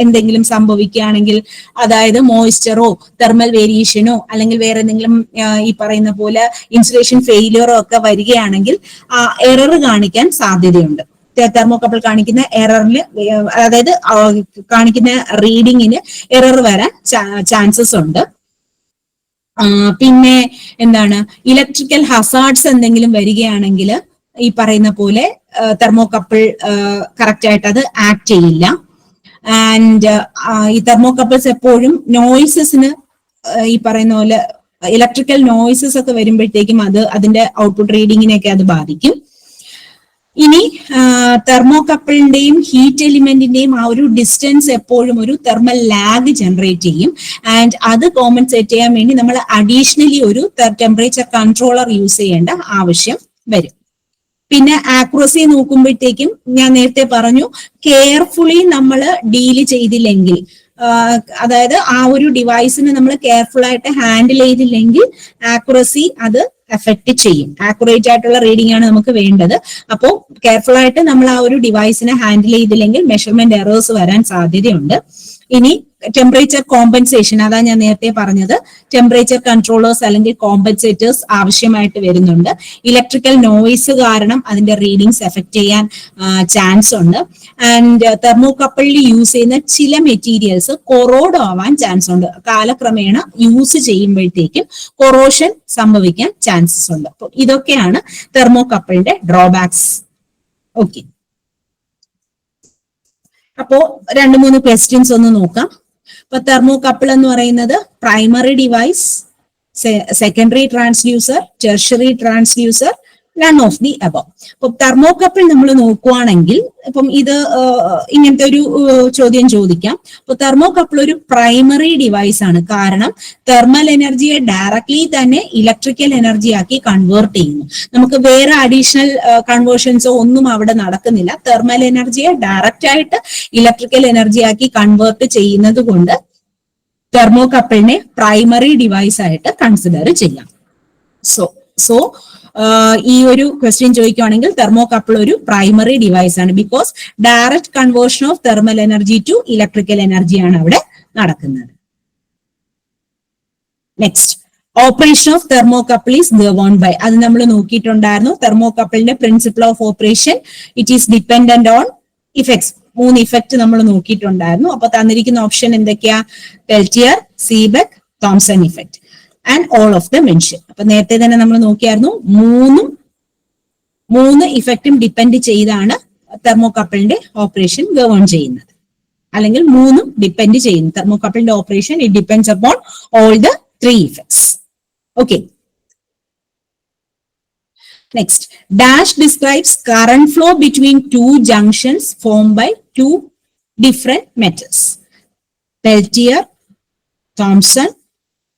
എന്തെങ്കിലും സംഭവിക്കുകയാണെങ്കിൽ, അതായത് മോയ്സ്ചറോ തെർമൽ വേരിയേഷനോ അല്ലെങ്കിൽ വേറെ എന്തെങ്കിലും ഈ പറയുന്ന പോലെ ഇൻസുലേഷൻ ഫെയിലിയറോ ഒക്കെ വരികയാണെങ്കിൽ എറർ കാണിക്കാൻ സാധ്യതയുണ്ട്. തെർമോകപ്പിൾ കാണിക്കുന്ന എററിൽ, അതായത് കാണിക്കുന്ന റീഡിങ്ങിന് എറർ വരാൻ ചാൻസസ് ഉണ്ട്. പിന്നെ ഇലക്ട്രിക്കൽ ഹസാർഡ്സ് എന്തെങ്കിലും വരികയാണെങ്കിൽ ഈ പറയുന്ന പോലെ തെർമോകപ്പിൾ കറക്റ്റ് ആയിട്ട് അത് ആക്ട് ചെയ്യില്ല. ആൻഡ് ഈ തെർമോകപ്പിൾസ് എപ്പോഴും നോയ്സസിന്, ഈ പറയുന്ന പോലെ ഇലക്ട്രിക്കൽ നോയ്സസ് ഒക്കെ വരുമ്പോഴത്തേക്കും അതിന്റെ ഔട്ട്പുട്ട് റീഡിങ്ങിനെയൊക്കെ അത് ബാധിക്കും. ഇനി തെർമോകപ്പിളിന്റെയും ഹീറ്റ് എലിമെന്റിന്റെയും ആ ഒരു ഡിസ്റ്റൻസ് എപ്പോഴും ഒരു തെർമൽ ലാഗ് ജനറേറ്റ് ചെയ്യും. ആൻഡ് അത് കോമ്പൻസേറ്റ് ചെയ്യാൻ വേണ്ടി നമ്മൾ അഡീഷണലി ഒരു ടെമ്പറേച്ചർ കൺട്രോളർ യൂസ് ചെയ്യേണ്ട ആവശ്യം വരും. പിന്നെ ആക്യുറസി നോക്കുമ്പോഴത്തേക്കും ഞാൻ നേരത്തെ പറഞ്ഞു, കെയർഫുള്ളി നമ്മൾ ഡീല് ചെയ്തില്ലെങ്കിൽ, അതായത് ആ ഒരു ഡിവൈസിനെ നമ്മൾ കെയർഫുൾ ആയിട്ട് ഹാൻഡിൽ ചെയ്തില്ലെങ്കിൽ ആക്യുറസി അത് എഫക്ട് ചെയ്യും. ആക്യുറേറ്റ് ആയിട്ടുള്ള റീഡിംഗ് ആണ് നമുക്ക് വേണ്ടത്. അപ്പോൾ കെയർഫുൾ ആയിട്ട് നമ്മൾ ആ ഒരു ഡിവൈസിനെ ഹാൻഡിൽ ചെയ്തില്ലെങ്കിൽ മെഷർമെന്റ് എറേഴ്സ് വരാൻ സാധ്യതയുണ്ട്. ഇനി ടെമ്പറേച്ചർ കോമ്പൻസേഷൻ, അതാ ഞാൻ നേരത്തെ പറഞ്ഞത്, ടെമ്പറേച്ചർ കൺട്രോളേഴ്സ് അല്ലെങ്കിൽ കോമ്പൻസേറ്റേഴ്സ് ആവശ്യമായിട്ട് വരുന്നുണ്ട്. ഇലക്ട്രിക്കൽ നോയ്സ് കാരണം അതിന്റെ റീഡിങ്സ് എഫക്ട് ചെയ്യാൻ ചാൻസ് ഉണ്ട്. ആൻഡ് തെർമോകപ്പിളിൽ യൂസ് ചെയ്യുന്ന ചില മെറ്റീരിയൽസ് കൊറോഡ് ആവാൻ ചാൻസ് ഉണ്ട്. കാലക്രമേണ യൂസ് ചെയ്യുമ്പോഴത്തേക്കും കൊറോഷൻ സംഭവിക്കാൻ ചാൻസസ് ഉണ്ട്. അപ്പോൾ ഇതൊക്കെയാണ് തെർമോകപ്പിളിന്റെ ഡ്രോബാക്സ്. ഓക്കെ, അപ്പോ 2-3 ക്വസ്റ്റ്യൻസ് ഒന്ന് നോക്കാം. ഇപ്പൊ തെർമോകപ്പിൾ എന്ന് പറയുന്നത് primary device, secondary transducer, tertiary transducer, none of the above. ഇപ്പൊ തെർമോകപ്പിൾ നമ്മൾ നോക്കുവാണെങ്കിൽ ഇപ്പം ഇത് ഇങ്ങനത്തെ ഒരു ചോദ്യം ചോദിക്കാം. അപ്പൊ തെർമോകപ്പിൾ ഒരു പ്രൈമറി ഡിവൈസ് ആണ്. കാരണം തെർമൽ എനർജിയെ ഡയറക്ട്ലി തന്നെ ഇലക്ട്രിക്കൽ എനർജി ആക്കി കൺവേർട്ട് ചെയ്യുന്നു. നമുക്ക് വേറെ അഡീഷണൽ കൺവേർഷൻസോ ഒന്നും അവിടെ നടക്കുന്നില്ല. തെർമൽ എനർജിയെ ഡയറക്റ്റ് ആയിട്ട് ഇലക്ട്രിക്കൽ എനർജി ആക്കി കൺവേർട്ട് ചെയ്യുന്നത് കൊണ്ട് തെർമോകപ്പിളിനെ പ്രൈമറി ഡിവൈസ് ആയിട്ട് കൺസിഡർ ചെയ്യാം. സോ ഈ ഒരു ക്വസ്റ്റ്യൻ ചോദിക്കുകയാണെങ്കിൽ തെർമോകപ്പിൾ ഒരു പ്രൈമറി ഡിവൈസ് ആണ്. Because direct conversion of thermal energy to electrical എനർജിയാണ് അവിടെ നടക്കുന്നത്. Next, operation of thermocouple is govern by. അത് നമ്മൾ നോക്കിയിട്ടുണ്ടായിരുന്നു. തെർമോകപ്പിളിന്റെ principle of operation, it is dependent on effects. 3 effect നമ്മൾ നോക്കിയിട്ടുണ്ടായിരുന്നു. അപ്പൊ തന്നിരിക്കുന്ന ഓപ്ഷൻ എന്തൊക്കെയാ? Peltier, Seebeck, Thomson effect and all of the mention. അപ്പൊ നേരത്തെ തന്നെ നമ്മൾ നോക്കിയായിരുന്നു. മൂന്ന് ഇഫക്റ്റും ഡിപ്പെൻഡ് ചെയ്താണ് തെർമോകപ്പിളിന്റെ ഓപ്പറേഷൻ ഗവേൺ ചെയ്യുന്നത്. അല്ലെങ്കിൽ 3 ഡിപ്പെൻഡ് ചെയ്യുന്നു. തെർമോകപ്പിളിന്റെ operation it depends upon all the 3 effects. Okay. Next, dash describes current flow between 2 junctions formed by 2 different metals. Peltier, Thomson,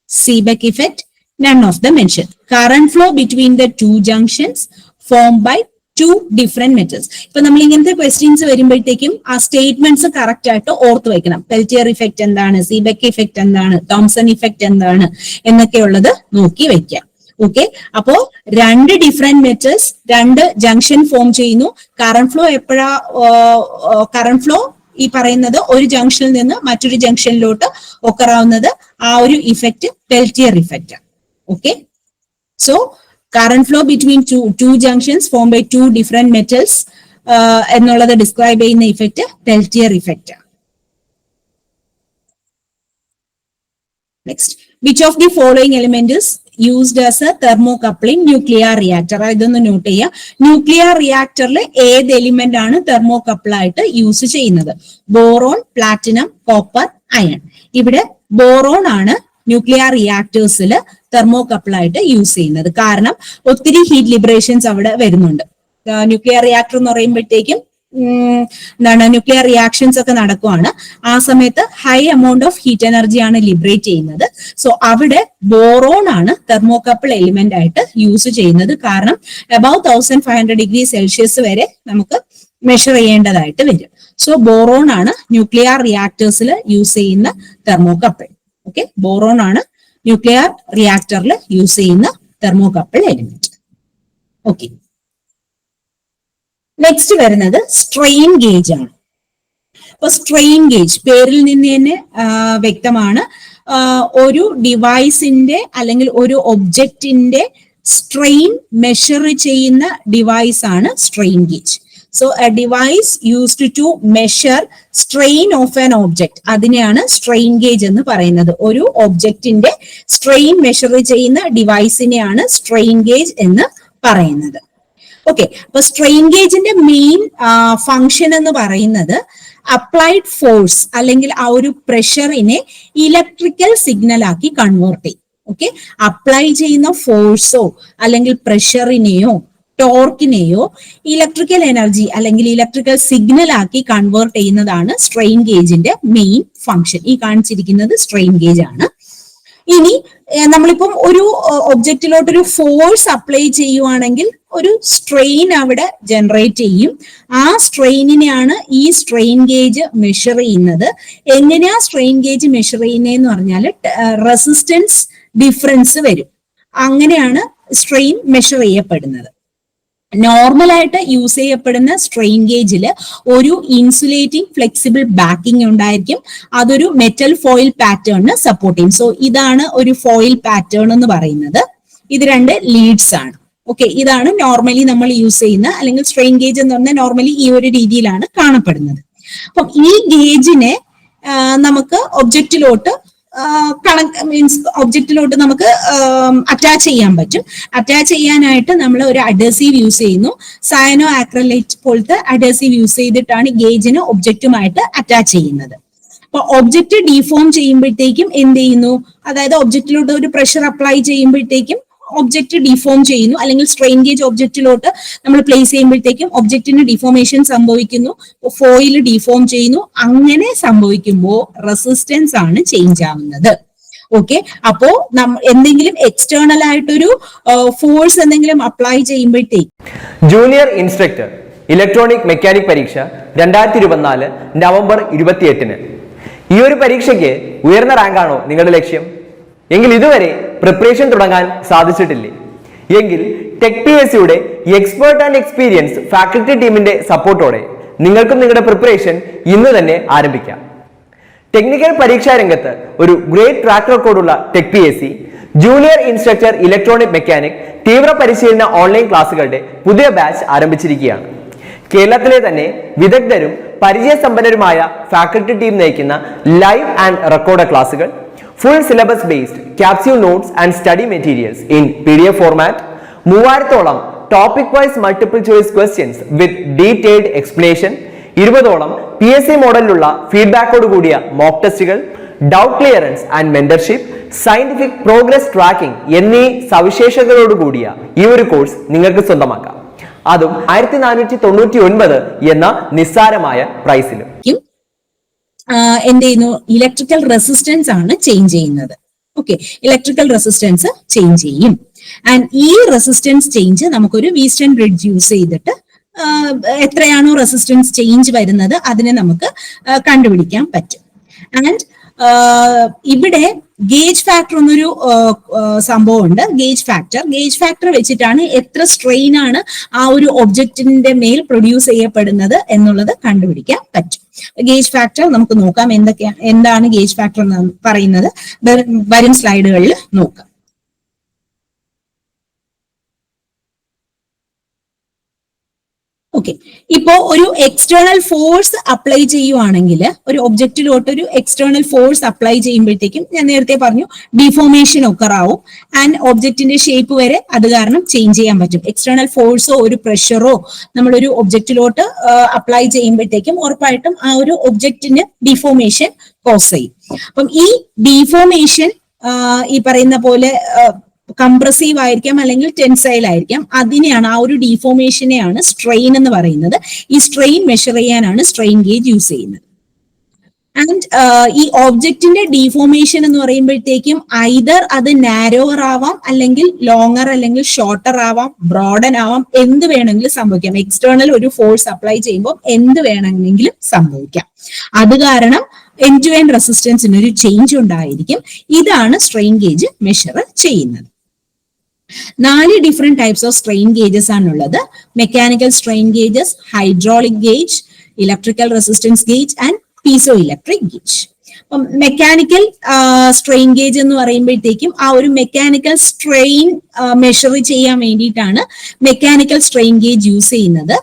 Seebeck effect, none of the mentioned. Current flow between the 2 junctions formed by 2 different metals. ഇപ്പൊ നമ്മൾ ഇങ്ങനത്തെ questions വരുമ്പോഴത്തേക്കും ആ statements correct ആയിട്ട് ഓർത്ത് വെക്കണം. Peltier effect എന്താണ്, Seebeck effect എന്താണ്, തോംസൺ ഇഫക്റ്റ് എന്താണ് എന്നൊക്കെയുള്ളത് നോക്കി വെക്കാം. ഓക്കെ. അപ്പോ 2 ഡിഫറെന്റ് മെറ്റൽസ് 2 ജംഗ്ഷൻ ഫോം ചെയ്യുന്നു. കറന്റ് ഫ്ലോ എപ്പോഴാ? കറന്റ് ഫ്ലോ ഈ പറയുന്നത് ഒരു ജംഗ്ഷനിൽ നിന്ന് മറ്റൊരു ജംഗ്ഷനിലോട്ട് ഒക്കറാവുന്നത് ആ ഒരു effect Peltier effect. Okay. So current flow between two junctions form by 2 different metals എന്നുള്ളത് ഡിസ്ക്രൈബ് ചെയ്യുന്ന effect Peltier effect. Next, which of the following element is used as a thermocoupling nuclear reactor? ഇതൊന്ന് not ചെയ്യുക. Nuclear റിയാക്ടറിൽ ഏത് element ആണ് thermocouple ആയിട്ട് use ചെയ്യുന്നത്? Boron, platinum, copper, iron. ഇവിടെ ബോറോൺ ആണ് ന്യൂക്ലിയർ റിയാക്ടേഴ്സിൽ തെർമോകപ്പിൾ ആയിട്ട് യൂസ് ചെയ്യുന്നത്. കാരണം ഒത്തിരി ഹീറ്റ് ലിബറേഷൻസ് അവിടെ വരുന്നുണ്ട്. ന്യൂക്ലിയർ റിയാക്ടർ എന്ന് പറയുമ്പോഴത്തേക്കും എന്താണ്, ന്യൂക്ലിയർ റിയാക്ഷൻസ് ഒക്കെ നടക്കുവാണ്. ആ സമയത്ത് ഹൈ എമൗണ്ട് ഓഫ് ഹീറ്റ് എനർജിയാണ് ലിബറേറ്റ് ചെയ്യുന്നത്. സോ അവിടെ ബോറോൺ ആണ് തെർമോകപ്പിൾ എലിമെന്റ് ആയിട്ട് യൂസ് ചെയ്യുന്നത്. കാരണം അബൌവ് 1500 ഡിഗ്രി സെൽഷ്യസ് വരെ നമുക്ക് മെഷർ ചെയ്യേണ്ടതായിട്ട് വരും. സോ ബോറോൺ ആണ് ന്യൂക്ലിയർ റിയാക്ടേഴ്സിൽ യൂസ് ചെയ്യുന്ന തെർമോകപ്പിൾ. ഓക്കെ. ബോറോൺ ആണ് ന്യൂക്ലിയർ റിയാക്ടറിൽ യൂസ് ചെയ്യുന്ന തെർമോകപ്പിൾ എലിമെന്റ്. ഓക്കെ. നെക്സ്റ്റ് വരുന്നത് സ്ട്രെയിൻ ഗേജ് ആണ്. അപ്പൊ സ്ട്രെയിൻ ഗേജ് പേരിൽ നിന്ന് തന്നെ വ്യക്തമാണ്. ഒരു ഡിവൈസിന്റെ അല്ലെങ്കിൽ ഒരു ഒബ്ജക്റ്റിന്റെ സ്ട്രെയിൻ മെഷർ ചെയ്യുന്ന ഡിവൈസ് ആണ് strain gauge. So a device used to measure strain of an object, അതിനെയാണ് സ്ട്രെയിൻ ഗേജ് എന്ന് പറയുന്നത്. ഒരു ഒബ്ജക്റ്റിന്റെ സ്ട്രെയിൻ മെഷർ ചെയ്യുന്ന ഡിവൈസിനെയാണ് സ്ട്രെയിൻ ഗേജ് എന്ന് പറയുന്നത്. ഓക്കെ. അപ്പൊ സ്ട്രെയിൻ ഗേജിന്റെ മെയിൻ ഫങ്ഷൻ എന്ന് പറയുന്നത് അപ്ലൈഡ് ഫോഴ്സ് അല്ലെങ്കിൽ ആ ഒരു പ്രഷറിനെ ഇലക്ട്രിക്കൽ സിഗ്നൽ ആക്കി കൺവേർട്ട് ചെയ്യും. ഓക്കെ. അപ്ലൈ ചെയ്യുന്ന ഫോഴ്സോ അല്ലെങ്കിൽ പ്രഷറിനെയോ ടോർക്കിനെയോ ഇലക്ട്രിക്കൽ എനർജി അല്ലെങ്കിൽ ഇലക്ട്രിക്കൽ സിഗ്നൽ ആക്കി കൺവേർട്ട് ചെയ്യുന്നതാണ് സ്ട്രെയിൻ ഗേജിന്റെ മെയിൻ ഫങ്ഷൻ. ഈ കാണിച്ചിരിക്കുന്നത് സ്ട്രെയിൻ ഗേജ് ആണ്. ഇനി നമ്മളിപ്പം ഒരു ഒബ്ജക്റ്റിലോട്ട് ഒരു ഫോഴ്സ് അപ്ലൈ ചെയ്യുവാണെങ്കിൽ ഒരു സ്ട്രെയിൻ അവിടെ ജനറേറ്റ് ചെയ്യും. ആ സ്ട്രെയിനിനെയാണ് ഈ സ്ട്രെയിൻ ഗേജ് മെഷർ ചെയ്യുന്നത്. എങ്ങനെയാ സ്ട്രെയിൻ ഗേജ് മെഷർ ചെയ്യുന്നതെന്ന് പറഞ്ഞാൽ റെസിസ്റ്റൻസ് ഡിഫറൻസ് വരും. അങ്ങനെയാണ് സ്ട്രെയിൻ മെഷർ ചെയ്യപ്പെടുന്നത്. നോർമലായിട്ട് യൂസ് ചെയ്യപ്പെടുന്ന സ്ട്രെയിൻ ഗേജിൽ ഒരു ഇൻസുലേറ്റിംഗ് ഫ്ലെക്സിബിൾ ബാക്കിംഗ് ഉണ്ടായിരിക്കും. അതൊരു മെറ്റൽ ഫോയിൽ പാറ്റേണിന് സപ്പോർട്ട് ചെയ്യും. സോ ഇതാണ് ഒരു ഫോയിൽ പാറ്റേൺ എന്ന് പറയുന്നത്. ഇത് 2 ലീഡ്സ് ആണ്. ഓക്കെ. ഇതാണ് നോർമലി നമ്മൾ യൂസ് ചെയ്യുന്ന അല്ലെങ്കിൽ സ്ട്രെയിൻ ഗേജ് എന്ന് പറഞ്ഞാൽ നോർമലി ഈ ഒരു രീതിയിലാണ് കാണപ്പെടുന്നത്. അപ്പം ഈ ഗേജിനെ നമുക്ക് ഒബ്ജക്റ്റിലോട്ട് മീൻസ് ഒബ്ജക്റ്റിലോട്ട് നമുക്ക് അറ്റാച്ച് ചെയ്യാൻ പറ്റും. അറ്റാച്ച് ചെയ്യാനായിട്ട് നമ്മൾ ഒരു അഡഹസീവ് യൂസ് ചെയ്യുന്നു. സയനോ ആക്രലൈറ്റ് പോലത്തെ അഡഹസീവ് യൂസ് ചെയ്തിട്ടാണ് ഗേജിന് ഒബ്ജക്റ്റുമായിട്ട് അറ്റാച്ച് ചെയ്യുന്നത്. അപ്പൊ ഒബ്ജക്റ്റ് ഡീഫോം ചെയ്യുമ്പോഴത്തേക്കും എന്ത് ചെയ്യുന്നു? അതായത് ഒബ്ജക്റ്റിലോട്ട് ഒരു പ്രഷർ അപ്ലൈ ചെയ്യുമ്പോഴത്തേക്കും ഒബ്ജക്റ്റ് ഡിഫോം ചെയ്യുന്നു, അല്ലെങ്കിൽ സ്ട്രെയിൻ ഗേജ് ഒബ്ജക്റ്റിലോട്ട് നമ്മൾ പ്ലേസ് ചെയ്യുമ്പോഴത്തേക്കും ഒബ്ജക്റ്റിന് ഡിഫോമേഷൻ സംഭവിക്കുന്നു, ഫോയിൽ ഡിഫോം ചെയ്യുന്നു. അങ്ങനെ സംഭവിക്കുമ്പോൾ റെസിസ്റ്റൻസ് ആണ് ചേഞ്ച് ആവുന്നത്. ഓക്കെ, അപ്പോ എന്തെങ്കിലും എക്സ്റ്റേണൽ ആയിട്ടൊരു ഫോഴ്സ് എന്തെങ്കിലും അപ്ലൈ ചെയ്യുമ്പോഴത്തേക്ക് ജൂനിയർ ഇൻസ്ട്രക്ടർ ഇലക്ട്രോണിക് മെക്കാനിക് പരീക്ഷ 2024 നവംബർ 28-ന്. ഈ ഒരു പരീക്ഷയ്ക്ക് ഉയർന്ന റാങ്കാണോ നിങ്ങളുടെ ലക്ഷ്യം? എങ്കിൽ ഇതുവരെ പ്രിപ്പറേഷൻ തുടങ്ങാൻ സാധിച്ചിട്ടില്ലേ? എങ്കിൽ ടെക് PSCയുടെ എക്സ്പേർട്ട് ആൻഡ് എക്സ്പീരിയൻസ് ഫാക്കൽറ്റി ടീമിന്റെ സപ്പോർട്ടോടെ നിങ്ങൾക്കും നിങ്ങളുടെ പ്രിപ്പറേഷൻ ഇന്ന് തന്നെ ആരംഭിക്കാം. ടെക്നിക്കൽ പരീക്ഷാ രംഗത്ത് ഒരു ഗ്രേറ്റ് ട്രാക്ക് റെക്കോർഡുള്ള tech PSC junior instructor electronic mechanic തീവ്ര പരിശീലന ഓൺലൈൻ ക്ലാസുകളുടെ പുതിയ ബാച്ച് ആരംഭിച്ചിരിക്കുകയാണ്. കേരളത്തിലെ തന്നെ വിദഗ്ധരും പരിചയസമ്പന്നരുമായ ഫാക്കൽറ്റി ടീം നയിക്കുന്ന ലൈവ് ആൻഡ് റെക്കോർഡ് ക്ലാസുകൾ, full syllabus based capsule notes and study materials in PDF format, 3000ഓളം topic wise multiple choice questions with detailed explanation, 20ഓളം PSC മോഡലിലുള്ള ഫീഡ്ബാക്കോട് കൂടിയ മോക്ക് ടെസ്റ്റുകൾ, doubt clearance and mentorship, scientific progress tracking എന്നീ സവിശേഷതകളോട് കൂടിയ ഈ ഒരു കോഴ്സ് നിങ്ങൾക്ക് സ്വന്തമാക്കാം. അതും 1499 എന്ന നിസ്സാരമായ പ്രൈസിലും. എന്ത് ചെയ്യുന്നു? ഇലക്ട്രിക്കൽ റെസിസ്റ്റൻസ് ആണ് ചേഞ്ച് ചെയ്യുന്നത്. ഓക്കെ, ഇലക്ട്രിക്കൽ റെസിസ്റ്റൻസ് ചേഞ്ച് ചെയ്യും. ആൻഡ് ഈ റെസിസ്റ്റൻസ് ചേഞ്ച് നമുക്കൊരു വീസ്റ്റൺ ബ്രിഡ്ജ് യൂസ് ചെയ്തിട്ട് എത്രയാണോ റെസിസ്റ്റൻസ് ചേഞ്ച് വരുന്നത് അതിനെ നമുക്ക് കണ്ടുപിടിക്കാൻ പറ്റും. ആൻഡ് ഇവിടെ ഗേജ് ഫാക്ടർ എന്നൊരു സംഭവം ഉണ്ട്. ഗേജ് ഫാക്ടർ വെച്ചിട്ടാണ് എത്ര സ്ട്രെയിൻ ആണ് ആ ഒരു ഒബ്ജക്റ്റിന്റെ മേൽ പ്രൊഡ്യൂസ് ചെയ്യപ്പെടുന്നത് എന്നുള്ളത് കണ്ടുപിടിക്കാൻ പറ്റും. ഗേജ് ഫാക്ടർ നമുക്ക് നോക്കാം. എന്താണ് ഗേജ് ഫാക്ടർ എന്ന് പറയുന്നത് വരും സ്ലൈഡുകളിൽ നോക്കാം. ഓക്കെ, ഇപ്പോ ഒരു എക്സ്റ്റേണൽ ഫോഴ്സ് അപ്ലൈ ചെയ്യുവാണെങ്കിൽ, ഒരു ഒബ്ജക്റ്റിലോട്ട് ഒരു എക്സ്റ്റേണൽ ഫോഴ്സ് അപ്ലൈ ചെയ്യുമ്പോഴത്തേക്കും ഞാൻ നേരത്തെ പറഞ്ഞു ഡിഫോമേഷൻ ഒക്കറാവും. ആൻഡ് ഒബ്ജക്റ്റിന്റെ ഷേപ്പ് വരെ അത് കാരണം ചേഞ്ച് ചെയ്യാൻ പറ്റും. എക്സ്റ്റേണൽ ഫോഴ്സോ ഒരു പ്രഷറോ നമ്മളൊരു ഒബ്ജക്റ്റിലോട്ട് അപ്ലൈ ചെയ്യുമ്പോഴത്തേക്കും ഉറപ്പായിട്ടും ആ ഒരു ഒബ്ജക്റ്റിന് ഡിഫോമേഷൻ കോസ് ചെയ്യും. അപ്പം ഈ ഡിഫോമേഷൻ ഈ പറയുന്ന പോലെ കംപ്രസീവ് ആയിരിക്കാം അല്ലെങ്കിൽ ടെൻസൈൽ ആയിരിക്കാം. അതിനെയാണ്, ആ ഒരു ഡിഫോമേഷനെയാണ് സ്ട്രെയിൻ എന്ന് പറയുന്നത്. ഈ സ്ട്രെയിൻ മെഷർ ചെയ്യാനാണ് സ്ട്രെയിൻ ഗേജ് യൂസ് ചെയ്യുന്നത്. ആൻഡ് ഈ ഒബ്ജക്റ്റിന്റെ ഡിഫോമേഷൻ എന്ന് പറയുമ്പോഴത്തേക്കും ഐദർ അത് നാരോവർ ആവാം, അല്ലെങ്കിൽ ലോങ്ങർ, അല്ലെങ്കിൽ ഷോർട്ടർ ആവാം, ബ്രോഡൻ ആവാം, എന്ത് വേണമെങ്കിലും സംഭവിക്കാം. എക്സ്റ്റേണൽ ഒരു ഫോഴ്സ് അപ്ലൈ ചെയ്യുമ്പോൾ എന്ത് വേണമെങ്കിലും സംഭവിക്കാം. അത് കാരണം എൻഡ് ടു എൻഡ് റെസിസ്റ്റൻസിന് ഒരു ചേഞ്ച് ഉണ്ടായിരിക്കും. ഇതാണ് സ്ട്രെയിൻ ഗേജ് മെഷർ ചെയ്യുന്നത്. 4 different types of strain gauges ആണുള്ളത്. Mechanical strain gauges, hydraulic gauge, electrical resistance gauge and piezoelectric gauge. അപ്പം മെക്കാനിക്കൽ സ്ട്രെയിൻ ഗേജ് എന്ന് പറയുമ്പോഴത്തേക്കും ആ ഒരു മെക്കാനിക്കൽ സ്ട്രെയിൻ മെഷർ ചെയ്യാൻ വേണ്ടിയിട്ടാണ് മെക്കാനിക്കൽ സ്ട്രെയിൻ ഗേജ് യൂസ് ചെയ്യുന്നത്.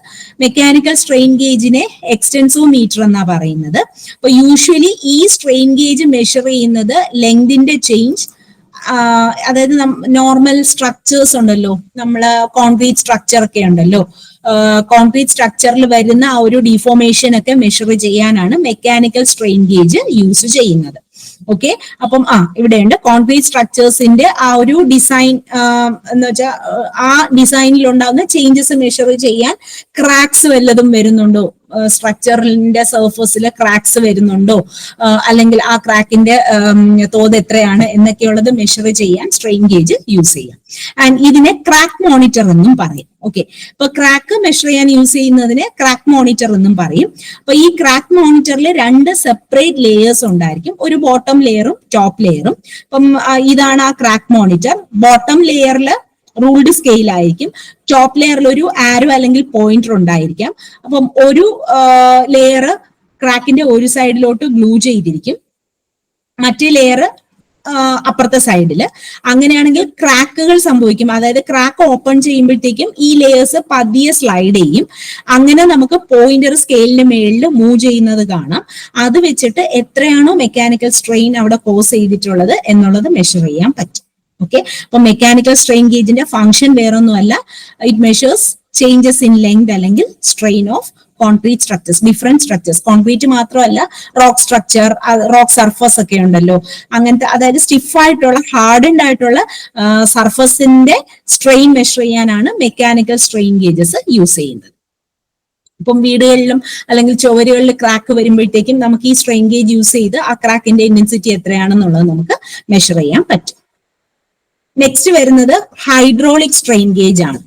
മെക്കാനിക്കൽ സ്ട്രെയിൻ ഗേജിനെ എക്സ്റ്റൻസോമീറ്റർ എന്നാ പറയുന്നത്. അപ്പൊ യൂഷ്വലി ഈ സ്ട്രെയിൻ ഗേജ് മെഷർ ചെയ്യുന്നത് ലെങ്തിന്റെ ചേഞ്ച്, അതായത് നോർമൽ സ്ട്രക്ചേഴ്സ് ഉണ്ടല്ലോ, നമ്മള് കോൺക്രീറ്റ് സ്ട്രക്ചർ ഒക്കെ ഉണ്ടല്ലോ, കോൺക്രീറ്റ് സ്ട്രക്ചറിൽ വരുന്ന ആ ഒരു ഡിഫോമേഷൻ ഒക്കെ മെഷർ ചെയ്യാനാണ് മെക്കാനിക്കൽ സ്ട്രെയിൻ ഗേജ് യൂസ് ചെയ്യുന്നത്. ഓക്കെ, അപ്പം ഇവിടെയുണ്ട് കോൺക്രീറ്റ് സ്ട്രക്ചേഴ്സിന്റെ ആ ഒരു ഡിസൈൻ എന്ന് വെച്ചാൽ ആ ഡിസൈനിൽ ഉണ്ടാകുന്ന ചേഞ്ചസ് മെഷർ ചെയ്യാൻ ക്രാക്സ് വല്ലതും വരുന്നുണ്ടോ, സ്ട്രക്ചറിന്റെ സർഫസിൽ ക്രാക്സ് വരുന്നുണ്ടോ, അല്ലെങ്കിൽ ആ ക്രാക്കിന്റെ തോത് എത്രയാണ് എന്നൊക്കെയുള്ളത് മെഷർ ചെയ്യാൻ സ്ട്രെയിൻ ഗേജ് യൂസ് ചെയ്യാം. ആൻഡ് ഇതിനെ ക്രാക്ക് മോണിറ്റർ എന്നും പറയും. ഓക്കെ, അപ്പൊ ക്രാക്ക് മെഷർ ചെയ്യാൻ യൂസ് ചെയ്യുന്നതിനെ ക്രാക്ക് മോണിറ്റർ എന്നും പറയും. അപ്പൊ ഈ ക്രാക്ക് മോണിറ്ററിൽ 2 സെപ്പറേറ്റ് ലേയേഴ്സ് ഉണ്ടായിരിക്കും, ഒരു ബോട്ടം ലെയറും ടോപ്പ് ലെയറും. അപ്പം ഇതാണ് ആ ക്രാക്ക് മോണിറ്റർ. ബോട്ടം ലെയറിൽ റൂൾഡ് സ്കെയിൽ ആയിരിക്കും, ടോപ്പ് ലെയറിൽ ഒരു ആരോ അല്ലെങ്കിൽ പോയിന്റർ ഉണ്ടായിരിക്കാം. അപ്പം ഒരു ലെയർ ക്രാക്കിന്റെ ഒരു സൈഡിലോട്ട് ഗ്ലൂ ചെയ്തിരിക്കും, മറ്റേ ലെയർ അപ്പുറത്തെ സൈഡിൽ. അങ്ങനെയാണെങ്കിൽ ക്രാക്കുകൾ സംഭവിക്കും. അതായത് ക്രാക്ക് ഓപ്പൺ ചെയ്യുമ്പോഴത്തേക്കും ഈ ലെയേഴ്സ് പതിയെ സ്ലൈഡ് ചെയ്യും. അങ്ങനെ നമുക്ക് പോയിന്റർ സ്കെയിലിന് മേളിൽ മൂവ് ചെയ്യുന്നത് കാണാം. അത് വെച്ചിട്ട് എത്രയാണോ മെക്കാനിക്കൽ സ്ട്രെയിൻ അവിടെ കോസ് ചെയ്തിട്ടുള്ളത് എന്നുള്ളത് മെഷർ ചെയ്യാൻ പറ്റും. ഓക്കെ, അപ്പൊ മെക്കാനിക്കൽ സ്ട്രെയിൻ ഗേജിന്റെ ഫംഗ്ഷൻ വേറൊന്നുമല്ല, it measures changes in length അല്ലെങ്കിൽ strain of concrete structures, different structures. Concrete മാത്രമല്ല, റോക്ക് സ്ട്രക്ചർ, റോക്ക് സർഫസ് ഒക്കെ ഉണ്ടല്ലോ, അങ്ങനത്തെ, അതായത് സ്റ്റിഫ് ആയിട്ടുള്ള ഹാർഡൻഡ് ആയിട്ടുള്ള സർഫസിന്റെ സ്ട്രെയിൻ മെഷർ ചെയ്യാനാണ് മെക്കാനിക്കൽ സ്ട്രെയിൻ ഗേജസ് യൂസ് ചെയ്യുന്നത്. ഇപ്പം വീടുകളിലും അല്ലെങ്കിൽ ചുവരുകളിൽ ക്രാക്ക് വരുമ്പോഴത്തേക്കും നമുക്ക് ഈ സ്ട്രെയിൻ ഗേജ് യൂസ് ചെയ്ത് ആ ക്രാക്കിന്റെ ഇന്റൻസിറ്റി എത്രയാണെന്നുള്ളത് നമുക്ക് മെഷർ ചെയ്യാൻ പറ്റും. നെക്സ്റ്റ് വരുന്നത് ഹൈഡ്രോളിക് സ്ട്രെയിൻ ഗേജ് ആണ്.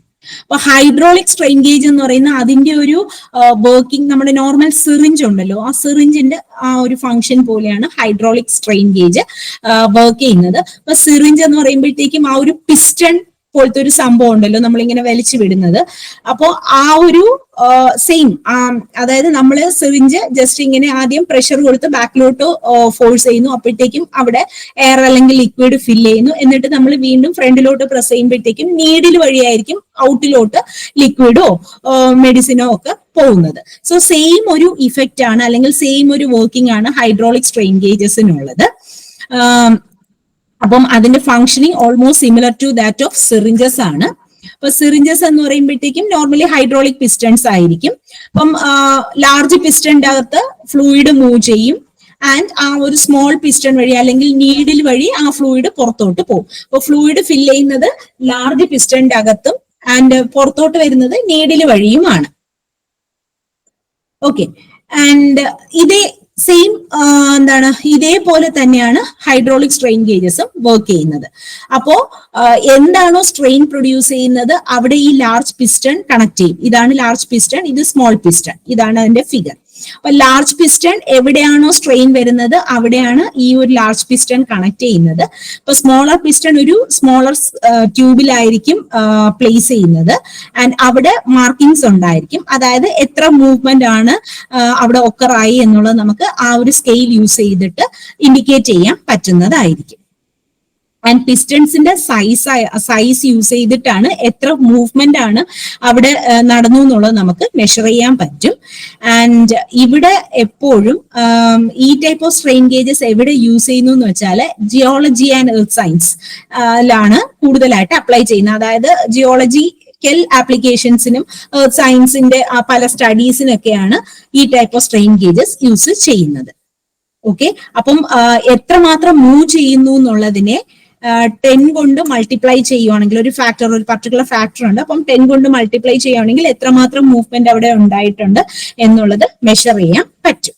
അപ്പൊ ഹൈഡ്രോളിക് സ്ട്രെയിൻ ഗേജ് എന്ന് പറയുന്ന അതിന്റെ ഒരു വർക്കിംഗ്, നമ്മുടെ നോർമൽ സിറിഞ്ച് ഉണ്ടല്ലോ, ആ സിറിഞ്ചിന്റെ ആ ഒരു ഫംഗ്ഷൻ പോലെയാണ് ഹൈഡ്രോളിക് സ്ട്രെയിൻ ഗേജ് വർക്ക് ചെയ്യുന്നത്. അപ്പൊ സിറിഞ്ച് എന്ന് പറയുമ്പോഴത്തേക്കും ആ ഒരു പിസ്റ്റൺ പോലത്തെ ഒരു സംഭവം ഉണ്ടല്ലോ നമ്മളിങ്ങനെ വലിച്ചു വിടുന്നത്. അപ്പോ ആ ഒരു സെയിം, അതായത് നമ്മൾ സിറിഞ്ച് ജസ്റ്റ് ഇങ്ങനെ ആദ്യം പ്രഷർ കൊടുത്ത് ബാക്കിലോട്ട് ഫോഴ്സ് ചെയ്യുന്നു, അപ്പോഴത്തേക്കും അവിടെ എയർ അല്ലെങ്കിൽ ലിക്വിഡ് ഫിൽ ചെയ്യുന്നു, എന്നിട്ട് നമ്മൾ വീണ്ടും ഫ്രണ്ടിലോട്ട് പ്രസ് ചെയ്യുമ്പോഴത്തേക്കും നീഡിൽ വഴിയായിരിക്കും ഔട്ടിലോട്ട് ലിക്വിഡോ മെഡിസിനോ ഒക്കെ പോകുന്നത്. സോ സെയിം ഒരു ഇഫക്റ്റ് ആണ്, അല്ലെങ്കിൽ സെയിം ഒരു വർക്കിംഗ് ആണ് ഹൈഡ്രോളിക് സ്ട്രെയിൻ ഗേജസിനുള്ളത്. അപ്പം അതിന്റെ functioning almost similar to that of syringes ആണ്. അപ്പൊ സിറിഞ്ചസ് എന്ന് പറയുമ്പോഴത്തേക്കും നോർമലി ഹൈഡ്രോളിക് പിസ്റ്റൺസ് ആയിരിക്കും. അപ്പം ലാർജ് പിസ്റ്റന്റെ അകത്ത് ഫ്ലൂയിഡ് മൂവ് ചെയ്യും, ആൻഡ് ആ ഒരു സ്മോൾ പിസ്റ്റൺ വഴി അല്ലെങ്കിൽ നീഡിൽ വഴി ആ ഫ്ലൂയിഡ് പുറത്തോട്ട് പോകും. അപ്പൊ ഫ്ലൂയിഡ് ഫിൽ ചെയ്യുന്നത് ലാർജ് പിസ്റ്റന്റെ അകത്തും ആൻഡ് പുറത്തോട്ട് വരുന്നത് നീഡിൽ വഴിയുമാണ്. ഓക്കെ, ആൻഡ് ഇതേ സെയിം എന്താണ്, ഇതേപോലെ തന്നെയാണ് ഹൈഡ്രോളിക് സ്ട്രെയിൻ ഗേജസും വർക്ക് ചെയ്യുന്നത്. അപ്പോ എന്താണോ സ്ട്രെയിൻ പ്രൊഡ്യൂസ് ചെയ്യുന്നത് അവിടെ ഈ ലാർജ് പിസ്റ്റൺ കണക്ട് ചെയ്യും. ഇതാണ് ലാർജ് പിസ്റ്റൺ, ഇത് സ്മോൾ പിസ്റ്റൺ, ഇതാണ് അതിന്റെ ഫിഗർ. അപ്പൊ ലാർജ് പിസ്റ്റൺ എവിടെയാണോ സ്ട്രെയിൻ വരുന്നത് അവിടെയാണ് ഈ ഒരു ലാർജ് പിസ്റ്റൺ കണക്ട് ചെയ്യുന്നത്. അപ്പൊ സ്മോളർ പിസ്റ്റൺ ഒരു സ്മോളർ ട്യൂബിലായിരിക്കും പ്ലേസ് ചെയ്യുന്നത്, ആൻഡ് അവിടെ മാർക്കിങ്സ് ഉണ്ടായിരിക്കും. അതായത് എത്ര മൂവ്മെന്റ് ആണ് അവിടെ ഒക്കറായി എന്നുള്ളത് നമുക്ക് ആ ഒരു സ്കെയിൽ യൂസ് ചെയ്തിട്ട് ഇൻഡിക്കേറ്റ് ചെയ്യാൻ പറ്റുന്നതായിരിക്കും. ആൻഡ് പിസ്റ്റൺസിന്റെ സൈസ് യൂസ് ചെയ്തിട്ടാണ് എത്ര മൂവ്മെന്റ് ആണ് അവിടെ നടന്നു എന്നുള്ളത് നമുക്ക് മെഷർ ചെയ്യാൻ പറ്റും. ആൻഡ് ഇവിടെ എപ്പോഴും ഈ ടൈപ്പ് ഓഫ് സ്ട്രെയിൻ ഗേജസ് എവിടെ യൂസ് ചെയ്യുന്നു എന്ന് വെച്ചാൽ ജിയോളജി ആൻഡ് എർത്ത് സയൻസ് ലാണ് കൂടുതലായിട്ട് അപ്ലൈ ചെയ്യുന്നത്. അതായത് ജിയോളജിക്കൽ ആപ്ലിക്കേഷൻസിനും എർത്ത് സയൻസിന്റെ പല സ്റ്റഡീസിനൊക്കെയാണ് ഈ type of strain gauges use ചെയ്യുന്നത്. ഓക്കെ, അപ്പം എത്രമാത്രം മൂവ് ചെയ്യുന്നു എന്നുള്ളതിനെ 10 കൊണ്ട് മൾട്ടിപ്ലൈ ചെയ്യുവാണെങ്കിൽ, ഒരു പർട്ടിക്കുലർ ഫാക്ടർ ഉണ്ട്, അപ്പം 10 കൊണ്ട് മൾട്ടിപ്ലൈ ചെയ്യുവാണെങ്കിൽ എത്രമാത്രം മൂവ്മെന്റ് അവിടെ ഉണ്ടായിട്ടുണ്ട് എന്നുള്ളത് മെഷർ ചെയ്യാൻ പറ്റും.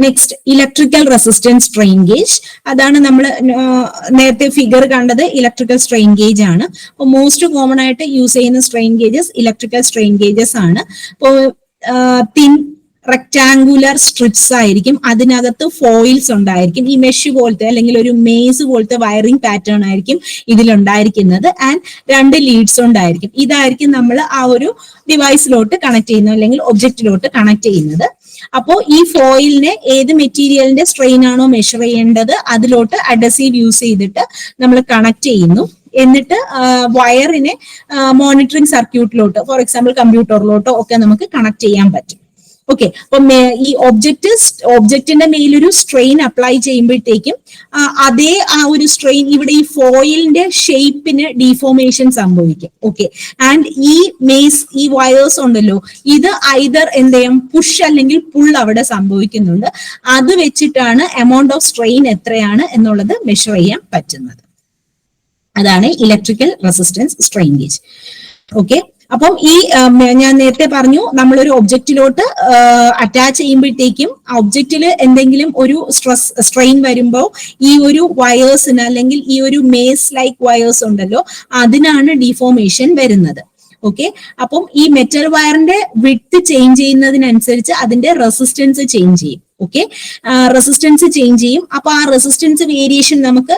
Next, electrical resistance strain gauge. അതാണ് നമ്മൾ നേരത്തെ ഫിഗർ കണ്ടത്, ഇലക്ട്രിക്കൽ സ്ട്രെയിൻ ഗേജ് ആണ്. അപ്പോൾ മോസ്റ്റ് കോമൺ ആയിട്ട് യൂസ് ചെയ്യുന്ന strain gauges electrical strain gauges ആണ്. അപ്പോൾ തിൻ റെക്ടാങ്കുലർ സ്ട്രിപ്സ് ആയിരിക്കും, അതിനകത്ത് ഫോയിൽസ് ഉണ്ടായിരിക്കും. ഈ മെഷ് പോലത്തെ അല്ലെങ്കിൽ ഒരു മേസ് പോലത്തെ വയറിംഗ് പാറ്റേൺ ആയിരിക്കും ഇതിലുണ്ടായിരിക്കുന്നത്, ആൻഡ് 2 ലീഡ്സ് ഉണ്ടായിരിക്കും. ഇതായിരിക്കും നമ്മൾ ആ ഒരു ഡിവൈസിലോട്ട് കണക്ട് ചെയ്യുന്നത് അല്ലെങ്കിൽ ഒബ്ജക്റ്റിലോട്ട് കണക്ട് ചെയ്യുന്നത്. അപ്പോൾ ഈ ഫോയിലിനെ ഏത് മെറ്റീരിയലിന്റെ സ്ട്രെയിൻ ആണോ മെഷർ ചെയ്യേണ്ടത് അതിലോട്ട് അഡസീവ് യൂസ് ചെയ്തിട്ട് നമ്മൾ കണക്ട് ചെയ്യുന്നു. എന്നിട്ട് വയറിനെ മോണിറ്ററിംഗ് സർക്യൂട്ടിലോട്ട്, ഫോർ എക്സാമ്പിൾ കമ്പ്യൂട്ടറിലോട്ടോ ഒക്കെ നമുക്ക് കണക്ട് ചെയ്യാൻ പറ്റും. ഓക്കെ, അപ്പൊ ഈ ഒബ്ജക്റ്റിന്റെ മേലൊരു സ്ട്രെയിൻ അപ്ലൈ ചെയ്യുമ്പോഴത്തേക്കും അതേ ആ ഒരു സ്ട്രെയിൻ ഇവിടെ ഈ ഫോയിലിന്റെ ഷേപ്പിന് ഡീഫോർമേഷൻ സംഭവിക്കും. ഓക്കെ, ആൻഡ് ഈ വയേഴ്സ് ഉണ്ടല്ലോ, ഇത് ഐദർ എന്ത് ചെയ്യും, പുഷ് അല്ലെങ്കിൽ പുൾ അവിടെ സംഭവിക്കുന്നുണ്ട്. അത് വെച്ചിട്ടാണ് എമൗണ്ട് ഓഫ് സ്ട്രെയിൻ എത്രയാണ് എന്നുള്ളത് മെഷർ ചെയ്യാൻ പറ്റുന്നത്. അതാണ് electrical resistance strain gauge. Okay, അപ്പം ഈ ഞാൻ നേരത്തെ പറഞ്ഞു, നമ്മളൊരു ഒബ്ജക്റ്റിലോട്ട് അറ്റാച്ച് ചെയ്യുമ്പോഴത്തേക്കും ഒബ്ജക്റ്റിൽ എന്തെങ്കിലും ഒരു സ്ട്രെയിൻ വരുമ്പോൾ ഈ ഒരു വയേഴ്സിന് അല്ലെങ്കിൽ ഈ ഒരു മേസ് ലൈക്ക് വയേഴ്സ് ഉണ്ടല്ലോ അതിനാണ് ഡീഫോർമേഷൻ വരുന്നത്. ഓക്കെ, അപ്പം ഈ മെറ്റൽ വയറിന്റെ വിഡ്ത്ത് ചേഞ്ച് ചെയ്യുന്നതിനനുസരിച്ച് അതിന്റെ റെസിസ്റ്റൻസ് ചേഞ്ച് ചെയ്യും. ഓക്കെ, റെസിസ്റ്റൻസ് ചേഞ്ച് ചെയ്യും. അപ്പൊ ആ റെസിസ്റ്റൻസ് വേരിയേഷൻ നമുക്ക്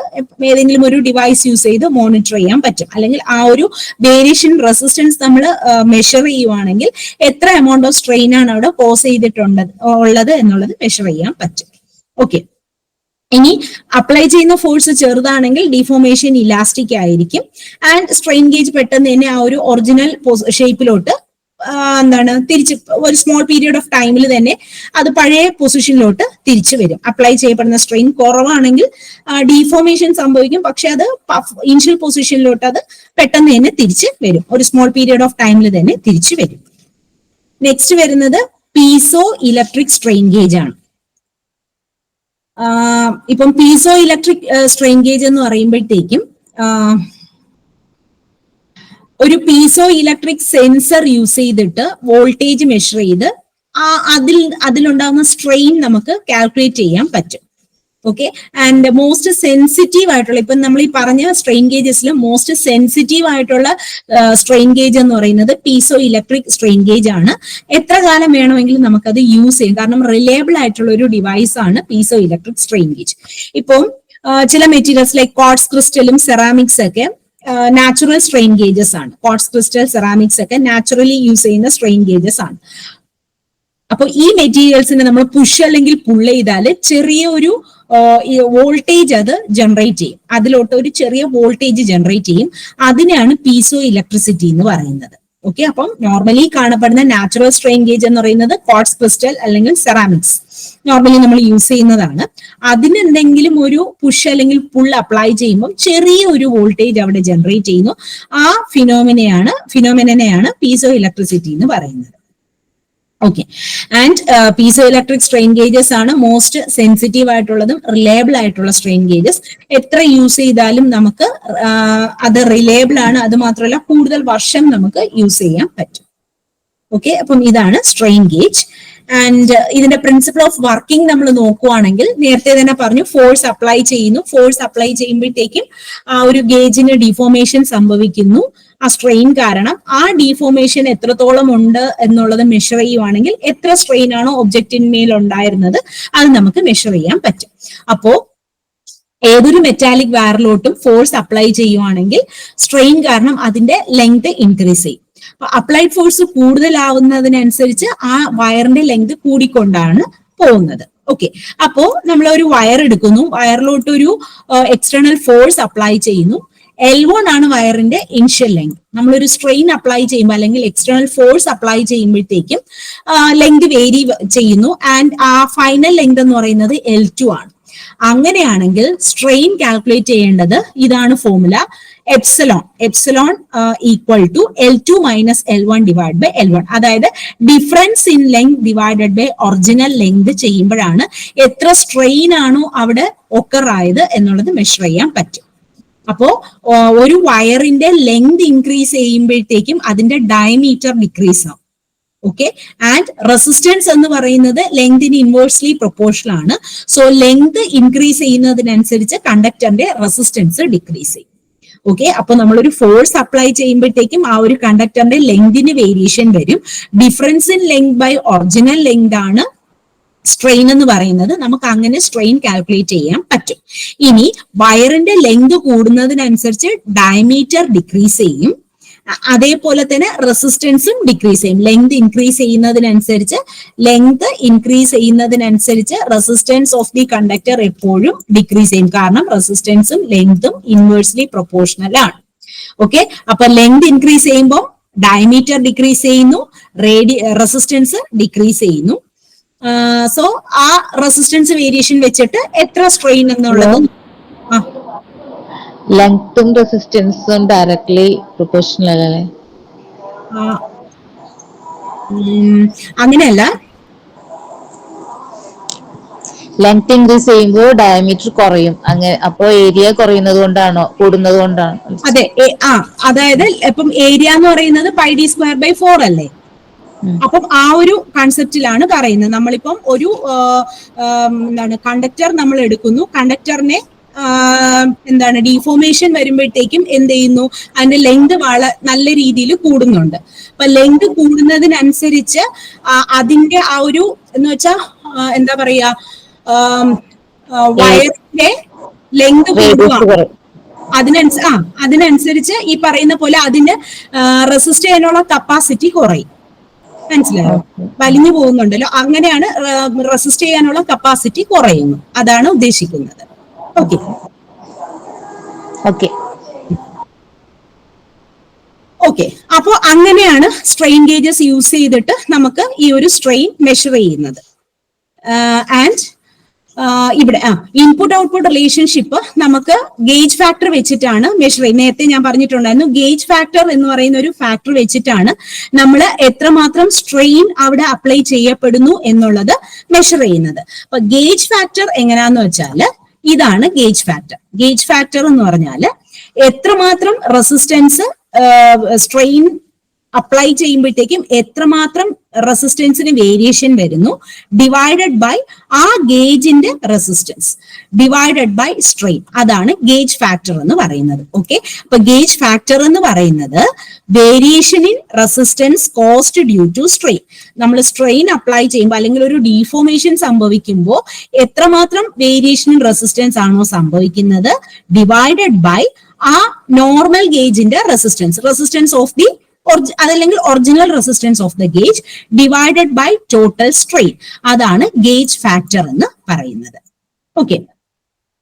ഏതെങ്കിലും ഒരു ഡിവൈസ് യൂസ് ചെയ്ത് മോണിറ്റർ ചെയ്യാൻ പറ്റും. അല്ലെങ്കിൽ ആ ഒരു വേരിയേഷൻ റെസിസ്റ്റൻസ് നമ്മൾ മെഷർ ചെയ്യുവാണെങ്കിൽ എത്ര എമൗണ്ട് ഓഫ് സ്ട്രെയിൻ ആണ് അവിടെ കോസ് ചെയ്തിട്ടുള്ളത് എന്നുള്ളത് മെഷർ ചെയ്യാൻ പറ്റും. ഓക്കെ, ഇനി അപ്ലൈ ചെയ്യുന്ന ഫോഴ്സ് ചെറുതാണെങ്കിൽ ഡീഫോർമേഷൻ ഇലാസ്റ്റിക് ആയിരിക്കും, ആൻഡ് സ്ട്രെയിൻ ഗേജ് പെട്ടെന്ന് തന്നെ ആ ഒരു ഒറിജിനൽ ഷേപ്പിലോട്ട് എന്താണ് തിരിച്ച് ഒരു സ്മോൾ പീരിയഡ് ഓഫ് ടൈമിൽ തന്നെ അത് പഴയ പൊസിഷനിലോട്ട് തിരിച്ചു വരും. അപ്ലൈ ചെയ്യപ്പെടുന്ന സ്ട്രെയിൻ കുറവാണെങ്കിൽ ഡീഫോർമേഷൻ സംഭവിക്കും, പക്ഷെ അത് ഇനിഷ്യൽ പൊസിഷനിലോട്ട് അത് പെട്ടെന്ന് തന്നെ തിരിച്ച് വരും, ഒരു സ്മോൾ പീരിയഡ് ഓഫ് ടൈമിൽ തന്നെ തിരിച്ചു വരും. നെക്സ്റ്റ് വരുന്നത് പീസോ ഇലക്ട്രിക് സ്ട്രെയിൻ ഗേജ് ആണ്. ഇപ്പം പീസോ ഇലക്ട്രിക് സ്ട്രെയിൻ ഗേജ് എന്ന് പറയുമ്പോഴത്തേക്കും ഒരു പീസോ ഇലക്ട്രിക് സെൻസർ യൂസ് ചെയ്തിട്ട് വോൾട്ടേജ് മെഷർ ചെയ്ത് അതിലുണ്ടാകുന്ന സ്ട്രെയിൻ നമുക്ക് കാൽക്കുലേറ്റ് ചെയ്യാൻ പറ്റും. ഓക്കെ, ആൻഡ് മോസ്റ്റ് സെൻസിറ്റീവ് ആയിട്ടുള്ള, ഇപ്പം നമ്മൾ ഈ പറഞ്ഞ സ്ട്രെയിൻ ഗേജസിൽ മോസ്റ്റ് സെൻസിറ്റീവ് ആയിട്ടുള്ള സ്ട്രെയിൻ ഗേജ് എന്ന് പറയുന്നത് പീസോ ഇലക്ട്രിക് സ്ട്രെയിൻ ഗേജ് ആണ്. എത്ര കാലം വേണമെങ്കിലും നമുക്കത് യൂസ് ചെയ്യാം, കാരണം റിലയബിൾ ആയിട്ടുള്ള ഒരു ഡിവൈസ് ആണ് പീസോ ഇലക്ട്രിക് സ്ട്രെയിൻ ഗേജ്. ഇപ്പം ചില മെറ്റീരിയൽസ് ലൈക്ക് ക്വാർട്സ് ക്രിസ്റ്റലും സെറാമിക്സ് ഒക്കെ നാച്ചുറൽ സ്ട്രെയിൻ ഗേജസ് ആണ്. ക്വാർട്സ് ക്രിസ്റ്റൽ, സെറാമിക്സ് ഒക്കെ നാച്ചുറലി യൂസ് ചെയ്യുന്ന സ്ട്രെയിൻ ഗേജസ് ആണ്. അപ്പൊ ഈ മെറ്റീരിയൽസിനെ നമ്മൾ പുഷ് അല്ലെങ്കിൽ പുൾ ചെയ്താൽ ചെറിയൊരു വോൾട്ടേജ് അത് ജനറേറ്റ് ചെയ്യും, അതിലോട്ട് ഒരു ചെറിയ വോൾട്ടേജ് ജനറേറ്റ് ചെയ്യും. അതിനെയാണ് പീസോ ഇലക്ട്രിസിറ്റി എന്ന് പറയുന്നത്. ഓക്കെ, അപ്പം നോർമലി കാണപ്പെടുന്ന നാച്ചുറൽ സ്ട്രെയിൻ ഗേജ് എന്ന് പറയുന്നത് ക്വാർട്സ് ക്രിസ്റ്റൽ അല്ലെങ്കിൽ സെറാമിക്സ് നോർമലി നമ്മൾ യൂസ് ചെയ്യുന്നതാണ്. അതിനെന്തെങ്കിലും ഒരു പുഷ് അല്ലെങ്കിൽ പുൾ അപ്ലൈ ചെയ്യുമ്പോൾ ചെറിയ ഒരു വോൾട്ടേജ് അവിടെ ജനറേറ്റ് ചെയ്യുന്നു. ആ ഫിനോമിനനെയാണ് പീസോ ഇലക്ട്രിസിറ്റി എന്ന് പറയുന്നത്. Okay, and piezo electric strain gauges ആണ് മോസ്റ്റ് സെൻസിറ്റീവ് ആയിട്ടുള്ളതും റിലയബിൾ ആയിട്ടുള്ള സ്ട്രെയിൻ ഗേജസ്. എത്ര യൂസ് ചെയ്താലും നമുക്ക് അത് റിലയബിൾ ആണ്, അത് മാത്രമല്ല കൂടുതൽ വർഷം നമുക്ക് യൂസ് ചെയ്യാൻ പറ്റും. ഓക്കെ, അപ്പം ഇതാണ് സ്ട്രെയിൻ ഗേജ്. ആൻഡ് ഇതിന്റെ പ്രിൻസിപ്പിൾ ഓഫ് വർക്കിംഗ് നമ്മൾ നോക്കുവാണെങ്കിൽ നേരത്തെ തന്നെ പറഞ്ഞു, ഫോഴ്സ് അപ്ലൈ ചെയ്യുന്നു. ഫോഴ്സ് അപ്ലൈ ചെയ്യുമ്പോഴത്തേക്കും ആ ഒരു ഗേജിന് ഡിഫോർമേഷൻ സംഭവിക്കുന്നു ആ സ്ട്രെയിൻ കാരണം. ആ ഡിഫോർമേഷൻ എത്രത്തോളം ഉണ്ട് എന്നുള്ളത് മെഷർ ചെയ്യുവാണെങ്കിൽ എത്ര സ്ട്രെയിൻ ആണോ ഒബ്ജക്റ്റിന്മേൽ ഉണ്ടായിരുന്നത് അത് നമുക്ക് മെഷർ ചെയ്യാൻ പറ്റും. അപ്പോ ഏതൊരു മെറ്റാലിക് വയറിലോട്ടും ഫോഴ്സ് അപ്ലൈ ചെയ്യുവാണെങ്കിൽ സ്ട്രെയിൻ കാരണം അതിന്റെ ലെങ്ത് ഇൻക്രീസ് ചെയ്യും. അപ്പൊ അപ്ലൈഡ് ഫോഴ്സ് കൂടുതലാവുന്നതിനനുസരിച്ച് ആ വയറിന്റെ ലെങ്ത് കൂടിക്കൊണ്ടാണ് പോകുന്നത്. ഓക്കെ, അപ്പോ നമ്മൾ ഒരു വയർ എടുക്കുന്നു, വയറിലോട്ട് ഒരു എക്സ്റ്റേണൽ ഫോഴ്സ് അപ്ലൈ ചെയ്യുന്നു. L1 ആണ് വയറിന്റെ ഇനിഷ്യൽ ലെങ്ത്. നമ്മളൊരു സ്ട്രെയിൻ അപ്ലൈ ചെയ്യുമ്പോൾ അല്ലെങ്കിൽ എക്സ്റ്റേണൽ ഫോഴ്സ് അപ്ലൈ ചെയ്യുമ്പോഴത്തേക്കും ലെങ്ത് വേരി ചെയ്യുന്നു. ആൻഡ് ആ ഫൈനൽ ലെങ്ത് എന്ന് പറയുന്നത് L2 ആണ്. അങ്ങനെയാണെങ്കിൽ സ്ട്രെയിൻ കാൽക്കുലേറ്റ് ചെയ്യേണ്ടത് ഇതാണ് formula, epsilon equal to L2 minus L1 divide by L1. അതായത് difference in length divided by original length ചെയ്യുമ്പോഴാണ് എത്ര സ്ട്രെയിൻ ആണോ അവിടെ ഒക്കർ ആയത് എന്നുള്ളത് മെഷർ ചെയ്യാൻ പറ്റും. അപ്പോ ഒരു വയറിന്റെ ലെങ്ത് ഇൻക്രീസ് ചെയ്യുമ്പോഴത്തേക്കും അതിന്റെ ഡയമീറ്റർ ഡിക്രീസ് ആവും. ഓക്കെ, ആൻഡ് റെസിസ്റ്റൻസ് എന്ന് പറയുന്നത് ലെങ്തിന് ഇൻവേഴ്സ്ലി പ്രൊപ്പോർഷണൽ ആണ്. സോ ലെങ്ത് ഇൻക്രീസ് ചെയ്യുന്നതിനനുസരിച്ച് കണ്ടക്ടറിന്റെ റെസിസ്റ്റൻസ് ഡിക്രീസ് ചെയ്യും. ഓക്കെ, അപ്പൊ നമ്മളൊരു ഫോഴ്സ് അപ്ലൈ ചെയ്യുമ്പോഴത്തേക്കും ആ ഒരു കണ്ടക്ടറിന്റെ ലെങ്തിന് വേരിയേഷൻ വരും. Difference in length by original length ആണ് സ്ട്രെയിൻ എന്ന് പറയുന്നത്. നമുക്ക് അങ്ങനെ സ്ട്രെയിൻ കാൽക്കുലേറ്റ് ചെയ്യാൻ പറ്റും. ഇനി വയറിന്റെ ലെങ്ത് കൂടുന്നതിനനുസരിച്ച് ഡയമീറ്റർ ഡിക്രീസ് ചെയ്യും, അതേപോലെ തന്നെ റെസിസ്റ്റൻസും ഡിക്രീസ് ചെയ്യും. ലെങ്ത് ഇൻക്രീസ് ചെയ്യുന്നതിനനുസരിച്ച് റെസിസ്റ്റൻസ് ഓഫ് ദി കണ്ടക്ടർ എപ്പോഴും ഡിക്രീസ് ചെയ്യും, കാരണം റെസിസ്റ്റൻസും ലെങ്തും ഇൻവേഴ്സ്ലി പ്രൊപ്പോർഷണൽ ആണ്. ഓക്കെ, അപ്പൊ ലെങ്ത് ഇൻക്രീസ് ചെയ്യുമ്പോൾ ഡയമീറ്റർ ഡിക്രീസ് ചെയ്യുന്നു, റെസിസ്റ്റൻസ് ഡിക്രീസ് ചെയ്യുന്നു. സോ ആ റെസിസ്റ്റൻസ് വേരിയേഷൻ വെച്ചിട്ട് എത്ര സ്ട്രെയിൻ എന്നുള്ളത് ലെങ്ത്തും റെസിസ്റ്റൻസും ഡയറക്ട്ലി പ്രൊപ്പോർഷണൽ അല്ലേ? അങ്ങനെയല്ല, ലെങ്ത് ഇൻക്രീസ് ചെയ്യുമ്പോൾ ഡയമീറ്റർ കുറയും, അങ്ങനെ അപ്പോ ഏരിയ കുറയുന്നത് കൊണ്ടാണോ കൂടുന്നത് കൊണ്ടാണോ? അതെ, അതായത് ഇപ്പം ഏരിയ എന്ന് പറയുന്നത് πd²/4 അല്ലേ? അപ്പം ആ ഒരു കൺസെപ്റ്റിലാണ് പറയുന്നത്. നമ്മളിപ്പം ഒരു കണ്ടക്ടർ നമ്മൾ എടുക്കുന്നു, കണ്ടക്ടറിനെ ഡീഫോർമേഷൻ വരുമ്പോഴത്തേക്കും എന്ത് ചെയ്യുന്നു, അതിന്റെ ലെങ്ത് നല്ല രീതിയിൽ കൂടുന്നുണ്ട്. അപ്പൊ ലെങ്ത് കൂടുന്നതിനനുസരിച്ച് അതിന്റെ ആ ഒരു എന്ന് വെച്ചാ എന്താ പറയാ വയറിന്റെ ലെങ്ത് കൂടുക. അതിനനുസരിച്ച് ഈ പറയുന്ന പോലെ അതിന്റെ റെസിസ്റ്റ് ചെയ്യാനുള്ള കപ്പാസിറ്റി കുറയും. മനസ്സിലായോ? വലിഞ്ഞു പോകുന്നുണ്ടല്ലോ, അങ്ങനെയാണ് റെസിസ്റ്റ് ചെയ്യാനുള്ള കപ്പാസിറ്റി കുറയുന്നു, അതാണ് ഉദ്ദേശിക്കുന്നത്. ഓക്കെ ഓക്കെ ഓക്കെ അപ്പോൾ അങ്ങനെയാണ് സ്ട്രെയിൻ ഗേജസ് യൂസ് ചെയ്തിട്ട് നമുക്ക് ഈ ഒരു സ്ട്രെയിൻ മെഷർ ചെയ്യുന്നത്. ആൻഡ് ഇവിടെ ഇൻപുട്ട് ഔട്ട്പുട്ട് റിലേഷൻഷിപ്പ് നമുക്ക് ഗേജ് ഫാക്ടർ വെച്ചിട്ടാണ് മെഷർ ചെയ്യുന്നത്. നേരത്തെ ഞാൻ പറഞ്ഞിട്ടുണ്ടായിരുന്നു, ഗേജ് ഫാക്ടർ എന്ന് പറയുന്ന ഒരു ഫാക്ടർ വെച്ചിട്ടാണ് നമ്മൾ എത്രമാത്രം സ്ട്രെയിൻ അവിടെ അപ്ലൈ ചെയ്യപ്പെടുന്നു എന്നുള്ളത് മെഷർ ചെയ്യുന്നത്. അപ്പൊ ഗേജ് ഫാക്ടർ എങ്ങനെയാന്ന് വെച്ചാല് ഇതാണ് ഗേജ് ഫാക്ടർ. ഗേജ് ഫാക്ടർ എന്ന് പറഞ്ഞാല് എത്രമാത്രം റെസിസ്റ്റൻസ് സ്ട്രെയിൻ അപ്ലൈ ചെയ്യുമ്പോഴത്തേക്കും എത്രമാത്രം റെസിസ്റ്റൻസിന് വേരിയേഷൻ വരുന്നു ഡിവൈഡഡ് ബൈ ആ ഗേജിന്റെ റെസിസ്റ്റൻസ് ഡിവൈഡഡ് ബൈ സ്ട്രെയിൻ. അതാണ് ഗേജ് ഫാക്ടർ എന്ന് പറയുന്നത്. ഓക്കെ, അപ്പൊ ഗേജ് ഫാക്ടർ എന്ന് പറയുന്നത് variation in resistance caused due to strain. നമ്മൾ സ്ട്രെയിൻ അപ്ലൈ ചെയ്യുമ്പോൾ അല്ലെങ്കിൽ ഒരു ഡീഫോർമേഷൻ സംഭവിക്കുമ്പോൾ എത്രമാത്രം വേരിയേഷൻ ഇൻ റെസിസ്റ്റൻസ് ആണോ സംഭവിക്കുന്നത് ഡിവൈഡഡ് ബൈ ആ നോർമൽ ഗേജിന്റെ റെസിസ്റ്റൻസ് ഓഫ് ദി അതല്ലെങ്കിൽ original resistance of the gauge divided by total strain. അതാണ് ഗേജ് ഫാക്ടർ എന്ന് പറയുന്നത്. ഓക്കെ,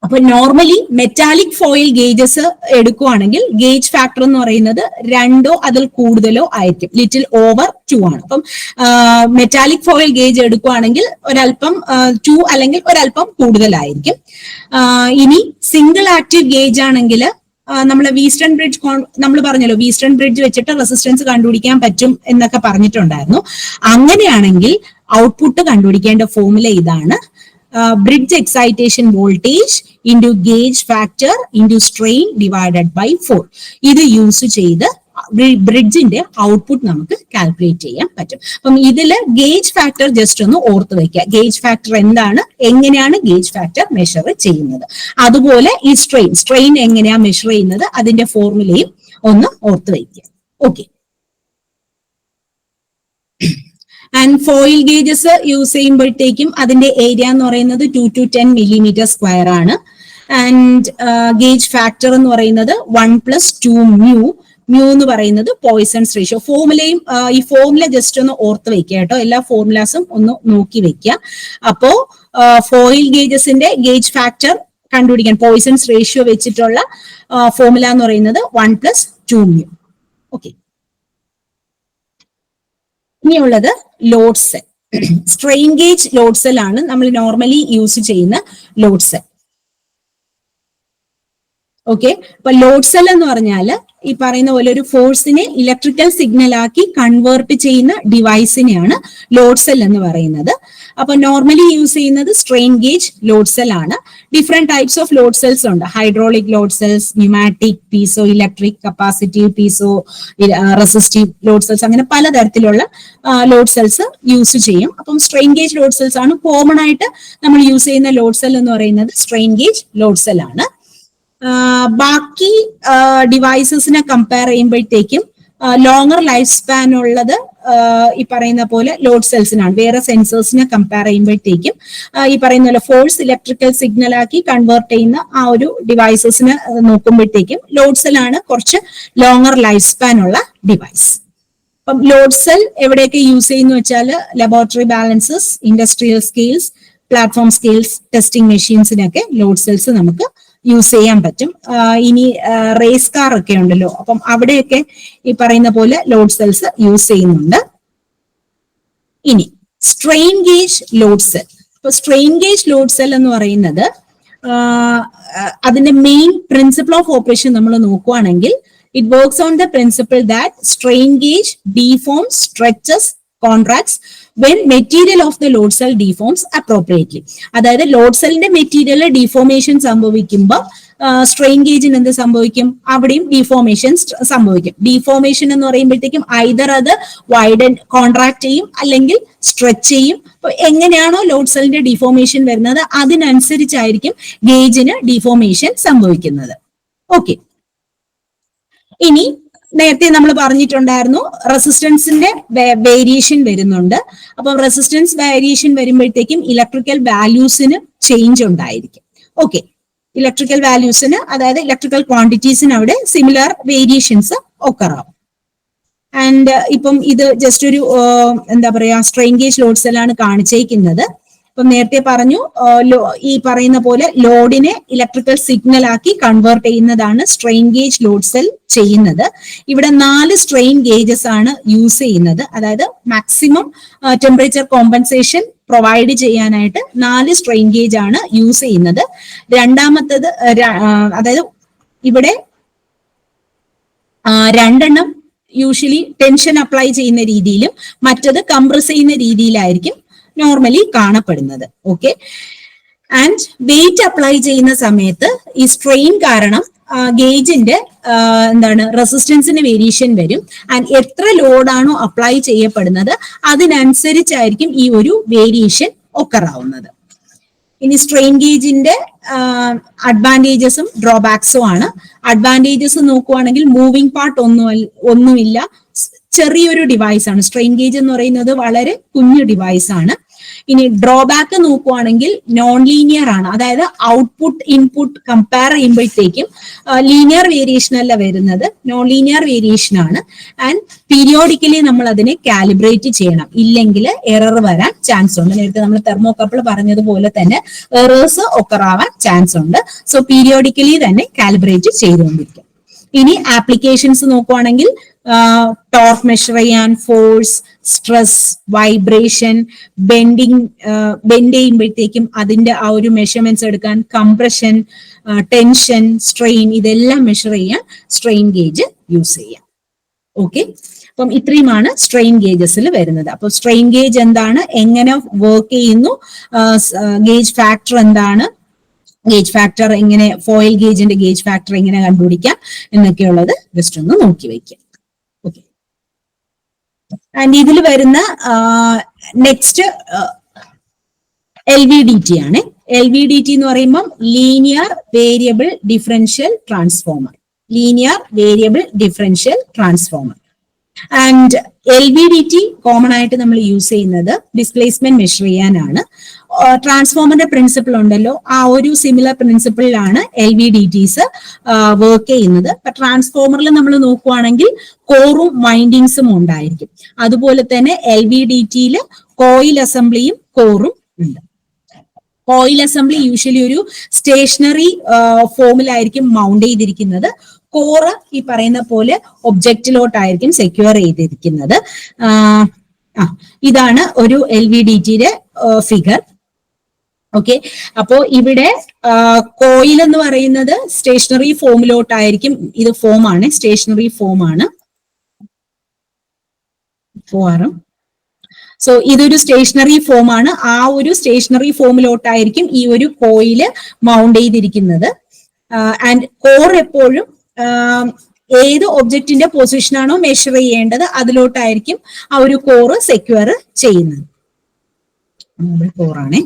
അപ്പൊ നോർമലി മെറ്റാലിക് ഫോയിൽ ഗേജസ് എടുക്കുവാണെങ്കിൽ ഗേജ് ഫാക്ടർ എന്ന് പറയുന്നത് 2 അതിൽ കൂടുതലോ ആയിരിക്കും, ലിറ്റിൽ ഓവർ 2 ആണ്. അപ്പം മെറ്റാലിക് ഫോയിൽ ഗേജ് എടുക്കുവാണെങ്കിൽ ഒരല്പം 2 അല്ലെങ്കിൽ ഒരല്പം കൂടുതലായിരിക്കും. ഇനി സിംഗിൾ ആക്റ്റീവ് ഗേജ് ആണെങ്കിൽ നമ്മളെ വീസ്റ്റേൺ ബ്രിഡ്ജ് നമ്മൾ പറഞ്ഞല്ലോ, വീസ്റ്റേൺ ബ്രിഡ്ജ് വെച്ചിട്ട് റെസിസ്റ്റൻസ് കണ്ടുപിടിക്കാൻ പറ്റും എന്നൊക്കെ പറഞ്ഞിട്ടുണ്ടായിരുന്നു. അങ്ങനെയാണെങ്കിൽ ഔട്ട്പുട്ട് കണ്ടുപിടിക്കേണ്ട ഫോർമുല ഇതാണ്: bridge excitation voltage into gauge factor into strain divided by 4. ഇത് യൂസ് ചെയ്ത് ബ്രിഡ്ജിന്റെ ഔട്ട്പുട്ട് നമുക്ക് കാൽക്കുലേറ്റ് ചെയ്യാൻ പറ്റും. അപ്പം ഇതില് ഗേജ് ഫാക്ടർ ജസ്റ്റ് ഒന്ന് ഓർത്ത് വെക്കുക. ഗേജ് ഫാക്ടർ എന്താണ്, എങ്ങനെയാണ് ഗേജ് ഫാക്ടർ മെഷർ ചെയ്യുന്നത്, അതുപോലെ ഈ സ്ട്രെയിൻ എങ്ങനെയാ മെഷർ ചെയ്യുന്നത്, അതിന്റെ ഫോർമുലയും ഒന്ന് ഓർത്ത് വയ്ക്കുക. Okay, and foil gauges use ചെയ്യുമ്പോഴത്തേക്കും അതിന്റെ ഏരിയ എന്ന് പറയുന്നത് 2 to 10 millimeter സ്ക്വയർ ആണ്. ആൻഡ് ഗേജ് ഫാക്ടർ എന്ന് പറയുന്നത് 1+2 മ്യൂ എന്ന് പറയുന്നത് പോയിസൺസ് റേഷ്യോ. ഫോർമുലയും ഈ ഫോർമുല ജസ്റ്റ് ഒന്ന് ഓർത്ത് വെക്കുക കേട്ടോ, എല്ലാ ഫോർമുലാസും ഒന്ന് നോക്കി വെക്കുക. അപ്പോ ഫോയിൽ ഗേജസിന്റെ ഗേജ് ഫാക്ടർ കണ്ടുപിടിക്കാൻ പോയിസൺസ് റേഷ്യോ വെച്ചിട്ടുള്ള ഫോർമുല എന്ന് പറയുന്നത് 1+2 ഓക്കെ. ഇനിയുള്ളത് load cell. Strain gauge load cell ആണ് നമ്മൾ നോർമലി യൂസ് ചെയ്യുന്ന ലോഡ് സെൽ. ഓക്കെ, അപ്പൊ ലോഡ് സെൽ എന്ന് പറഞ്ഞാല് ഈ പറയുന്ന പോലെ ഒരു ഫോഴ്സിനെ ഇലക്ട്രിക്കൽ സിഗ്നൽ ആക്കി കൺവേർട്ട് ചെയ്യുന്ന ഡിവൈസിനെയാണ് ലോഡ് സെൽ എന്ന് പറയുന്നത്. അപ്പൊ നോർമലി യൂസ് ചെയ്യുന്നത് സ്ട്രെയിൻ ഗേജ് ലോഡ് സെൽ ആണ്. Different types of load cells ഉണ്ട്: hydraulic load cells, pneumatic, piezoelectric, capacitive, piezoresistive load cells, അങ്ങനെ പലതരത്തിലുള്ള ലോഡ് സെൽസ് യൂസ് ചെയ്യും. അപ്പം സ്ട്രെയിൻ ഗേജ് ലോഡ് സെൽസ് ആണ് കോമൺ ആയിട്ട് നമ്മൾ യൂസ് ചെയ്യുന്ന ലോഡ് സെൽ എന്ന് പറയുന്നത് സ്ട്രെയിൻ ഗേജ് ലോഡ് സെൽ ആണ്. ബാക്കി ഡിവൈസസിനെ കമ്പയർ ചെയ്യുമ്പോഴത്തേക്കും ലോങ്ങർ ലൈഫ് സ്പാൻ ഉള്ളത് ഈ പറയുന്ന പോലെ ലോഡ് സെൽസിനാണ്. വേറെ സെൻസേഴ്സിനെ കമ്പയർ ചെയ്യുമ്പോഴത്തേക്കും ഈ പറയുന്ന പോലെ ഫോഴ്സ് ഇലക്ട്രിക്കൽ സിഗ്നൽ ആക്കി കൺവേർട്ട് ചെയ്യുന്ന ആ ഒരു ഡിവൈസസിനെ നോക്കുമ്പോഴത്തേക്കും ലോഡ് സെൽ ആണ് കുറച്ച് ലോങ്ങർ ലൈഫ് സ്പാൻ ഉള്ള ഡിവൈസ്. അപ്പം ലോഡ് സെൽ എവിടെയൊക്കെ യൂസ് ചെയ്യുന്നു വെച്ചാൽ laboratory balances, industrial scales, platform scales, testing മെഷീൻസിനൊക്കെ ലോഡ് സെൽസ് നമുക്ക് യൂസ് ചെയ്യാൻ പറ്റും. ഇനി റേസ് കാർ ഒക്കെ ഉണ്ടല്ലോ, അപ്പം അവിടെയൊക്കെ ഈ പറയുന്ന പോലെ ലോഡ് സെൽസ് യൂസ് ചെയ്യുന്നുണ്ട്. ഇനി സ്ട്രെയിൻ ഗേജ് ലോഡ് സെൽ. ഇപ്പൊ സ്ട്രെയിൻ ഗേജ് ലോഡ് സെൽ എന്ന് പറയുന്നത് അതിന്റെ മെയിൻ പ്രിൻസിപ്പിൾ ഓഫ് ഓപ്പറേഷൻ നമ്മൾ നോക്കുവാണെങ്കിൽ it works on the principle that strain gauge deforms, stretches, contracts when material of the load cell deforms appropriately. അതായത് load സെല്ലിന്റെ മെറ്റീരിയലിൽ deformation സംഭവിക്കുമ്പോൾ സ്ട്രെയിൻ ഗേജിന് എന്ത് സംഭവിക്കും, അവിടെയും ഡിഫോർമേഷൻ സംഭവിക്കും. ഡിഫോർമേഷൻ എന്ന് പറയുമ്പോഴത്തേക്കും ഐദർ അത് വൈഡൻ കോൺട്രാക്ട് ചെയ്യും അല്ലെങ്കിൽ സ്ട്രെച്ച് ചെയ്യും. അപ്പൊ എങ്ങനെയാണോ ലോഡ് സെല്ലിന്റെ ഡിഫോർമേഷൻ വരുന്നത് അതിനനുസരിച്ചായിരിക്കും ഗേജിന് ഡിഫോർമേഷൻ സംഭവിക്കുന്നത്. ഓക്കെ, ഇനി നേരത്തെ നമ്മൾ പറഞ്ഞിട്ടുണ്ടായിരുന്നു റെസിസ്റ്റൻസിന്റെ വേരിയേഷൻ വരുന്നുണ്ട്. അപ്പം റെസിസ്റ്റൻസ് വേരിയേഷൻ വരുമ്പോഴത്തേക്കും ഇലക്ട്രിക്കൽ വാല്യൂസിന് ചേഞ്ച് ഉണ്ടായിരിക്കും. ഓക്കെ, ഇലക്ട്രിക്കൽ വാല്യൂസിന് അതായത് ഇലക്ട്രിക്കൽ ക്വാണ്ടിറ്റീസിന് അവിടെ സിമിലർ വേരിയേഷൻസ് ഒക്കറാവും. ആൻഡ് ഇപ്പം ഇത് ജസ്റ്റ് ഒരു എന്താ പറയാ സ്ട്രെയിൻ ഗേജ് ലോഡ് സെല്ലാണ് കാണിച്ചേക്കുന്നത്. ഇപ്പം നേരത്തെ പറഞ്ഞു ഈ പറയുന്ന പോലെ ലോഡിനെ ഇലക്ട്രിക്കൽ സിഗ്നൽ ആക്കി കൺവേർട്ട് ചെയ്യുന്നതാണ് സ്ട്രെയിൻ ഗേജ് ലോഡ് സെൽ ചെയ്യുന്നത്. ഇവിടെ 4 സ്ട്രെയിൻ ഗേജസ് ആണ് യൂസ് ചെയ്യുന്നത്. അതായത് മാക്സിമം ടെമ്പറേച്ചർ കോമ്പൻസേഷൻ പ്രൊവൈഡ് ചെയ്യാനായിട്ട് 4 സ്ട്രെയിൻ ഗേജ് ആണ് യൂസ് ചെയ്യുന്നത്. രണ്ടാമത്തത് അതായത് ഇവിടെ 2 യൂഷ്വലി ടെൻഷൻ അപ്ലൈ ചെയ്യുന്ന രീതിയിലും മറ്റത് കംപ്രസ് ചെയ്യുന്ന രീതിയിലായിരിക്കും നോർമലി കാണപ്പെടുന്നത്. ഓക്കെ, ആൻഡ് വെയിറ്റ് അപ്ലൈ ചെയ്യുന്ന സമയത്ത് ഈ സ്ട്രെയിൻ കാരണം ഗേജിന്റെ റെസിസ്റ്റൻസിന് വേരിയേഷൻ വരും. ആൻഡ് എത്ര ലോഡാണോ അപ്ലൈ ചെയ്യപ്പെടുന്നത് അതിനനുസരിച്ചായിരിക്കും ഈ ഒരു വേരിയേഷൻ ഒക്കറാവുന്നത്. ഇനി സ്ട്രെയിൻ ഗേജിന്റെ അഡ്വാൻറ്റേജസും ഡ്രോബാക്സും ആണ്. അഡ്വാൻറ്റേജസ് നോക്കുവാണെങ്കിൽ മൂവിംഗ് പാർട്ട് ഒന്നുമില്ല, ചെറിയൊരു ഡിവൈസ് ആണ്. സ്ട്രെയിൻ ഗേജ് എന്ന് പറയുന്നത് വളരെ കുഞ്ഞു ഡിവൈസ് ആണ്. ഇനി ഡ്രോബാക്ക് നോക്കുവാണെങ്കിൽ നോൺ ലീനിയർ ആണ്. അതായത് ഔട്ട്പുട്ട് ഇൻപുട്ട് കമ്പയർ ചെയ്യുമ്പോഴത്തേക്കും ലീനിയർ വേരിയേഷൻ അല്ല വരുന്നത്, നോൺ ലീനിയർ വേരിയേഷൻ ആണ്. ആൻഡ് പീരിയോഡിക്കലി നമ്മൾ അതിനെ കാലിബ്രേറ്റ് ചെയ്യണം, ഇല്ലെങ്കിൽ എറർ വരാൻ ചാൻസ് ഉണ്ട്. നേരത്തെ നമ്മൾ തെർമോകപ്പിൾ പറഞ്ഞതുപോലെ തന്നെ എറേഴ്സ് ഒക്കറാവാൻ ചാൻസ് ഉണ്ട്. സോ പീരിയോഡിക്കലി തന്നെ കാലിബ്രേറ്റ് ചെയ്തുകൊണ്ടിരിക്കും. ഇനി ആപ്ലിക്കേഷൻസ് നോക്കുവാണെങ്കിൽ ടോർക്ക് മെഷർ ചെയ്യാൻ, ഫോഴ്സ്, സ്ട്രെസ്, വൈബ്രേഷൻ, ബെൻഡ് ചെയ്യുമ്പോഴത്തേക്കും അതിന്റെ ആ ഒരു മെഷർമെന്റ്സ് എടുക്കാൻ, കംപ്രഷൻ, ടെൻഷൻ, സ്ട്രെയിൻ, ഇതെല്ലാം മെഷർ ചെയ്യാൻ സ്ട്രെയിൻ ഗേജ് യൂസ് ചെയ്യാം. ഓക്കെ, അപ്പം ഇത്രയുമാണ് സ്ട്രെയിൻ ഗേജസിൽ വരുന്നത്. അപ്പൊ സ്ട്രെയിൻ ഗേജ് എന്താണ്, എങ്ങനെ വർക്ക് ചെയ്യുന്നു, ഗേജ് ഫാക്ടർ എന്താണ്, ഗേജ് ഫാക്ടർ എങ്ങനെ, ഫോയിൽ ഗേജിന്റെ ഗേജ് ഫാക്ടർ എങ്ങനെ കണ്ടുപിടിക്കാം എന്നൊക്കെയുള്ളത് ജസ്റ്റ് ഒന്ന് നോക്കി വയ്ക്കാം. ഓക്കെ, ആൻഡ് ഇതിൽ വരുന്ന നെക്സ്റ്റ് LVDT ആണ്. LVDT എന്ന് പറയുമ്പം linear variable differential transformer. Linear variable differential transformer. And LVDT common ആയിട്ട് നമ്മൾ യൂസ് ചെയ്യുന്നത് ഡിസ്പ്ലേസ്മെന്റ് മെഷർ ചെയ്യാനാണ്. ട്രാൻസ്ഫോമറിന്റെ പ്രിൻസിപ്പിൾ ഉണ്ടല്ലോ, ആ ഒരു സിമിലർ പ്രിൻസിപ്പിളിലാണ് LVDTs വർക്ക് ചെയ്യുന്നത്. ട്രാൻസ്ഫോമറിൽ നമ്മൾ നോക്കുവാണെങ്കിൽ കോറും വൈൻഡിങ്സും ഉണ്ടായിരിക്കും. അതുപോലെ തന്നെ LVDTയിൽ കോയിൽ അസംബ്ലിയും കോറും ഉണ്ട്. കോയിൽ അസംബ്ലി യൂഷ്വലി ഒരു സ്റ്റേഷനറി ഫോമിലായിരിക്കും മൗണ്ട് ചെയ്തിരിക്കുന്നത്. കോറ് ഈ പറയുന്ന പോലെ ഒബ്ജക്റ്റിലോട്ടായിരിക്കും സെക്യൂർ ചെയ്തിരിക്കുന്നത്. ഇതാണ് ഒരു LVDTയുടെ ഫിഗർ. ഓക്കെ, അപ്പോ ഇവിടെ കോയിൽ എന്ന് പറയുന്നത് സ്റ്റേഷനറി ഫോമിലോട്ടായിരിക്കും. ഇത് ഫോമാണ്, സ്റ്റേഷനറി ഫോമാണ്. സോ ഇതൊരു സ്റ്റേഷനറി ഫോമാണ്. ആ ഒരു സ്റ്റേഷനറി ഫോമിലോട്ടായിരിക്കും ഈ ഒരു കോയില് മൗണ്ട് ചെയ്തിരിക്കുന്നത്. ആൻഡ് കോർ എപ്പോഴും ഏത് ഒബ്ജക്റ്റിന്റെ പൊസിഷനാണോ മെഷർ ചെയ്യേണ്ടത് അതിലോട്ടായിരിക്കും ആ ഒരു കോറ് സെക്യൂർ ചെയ്യുന്നത്. കോറാണേ.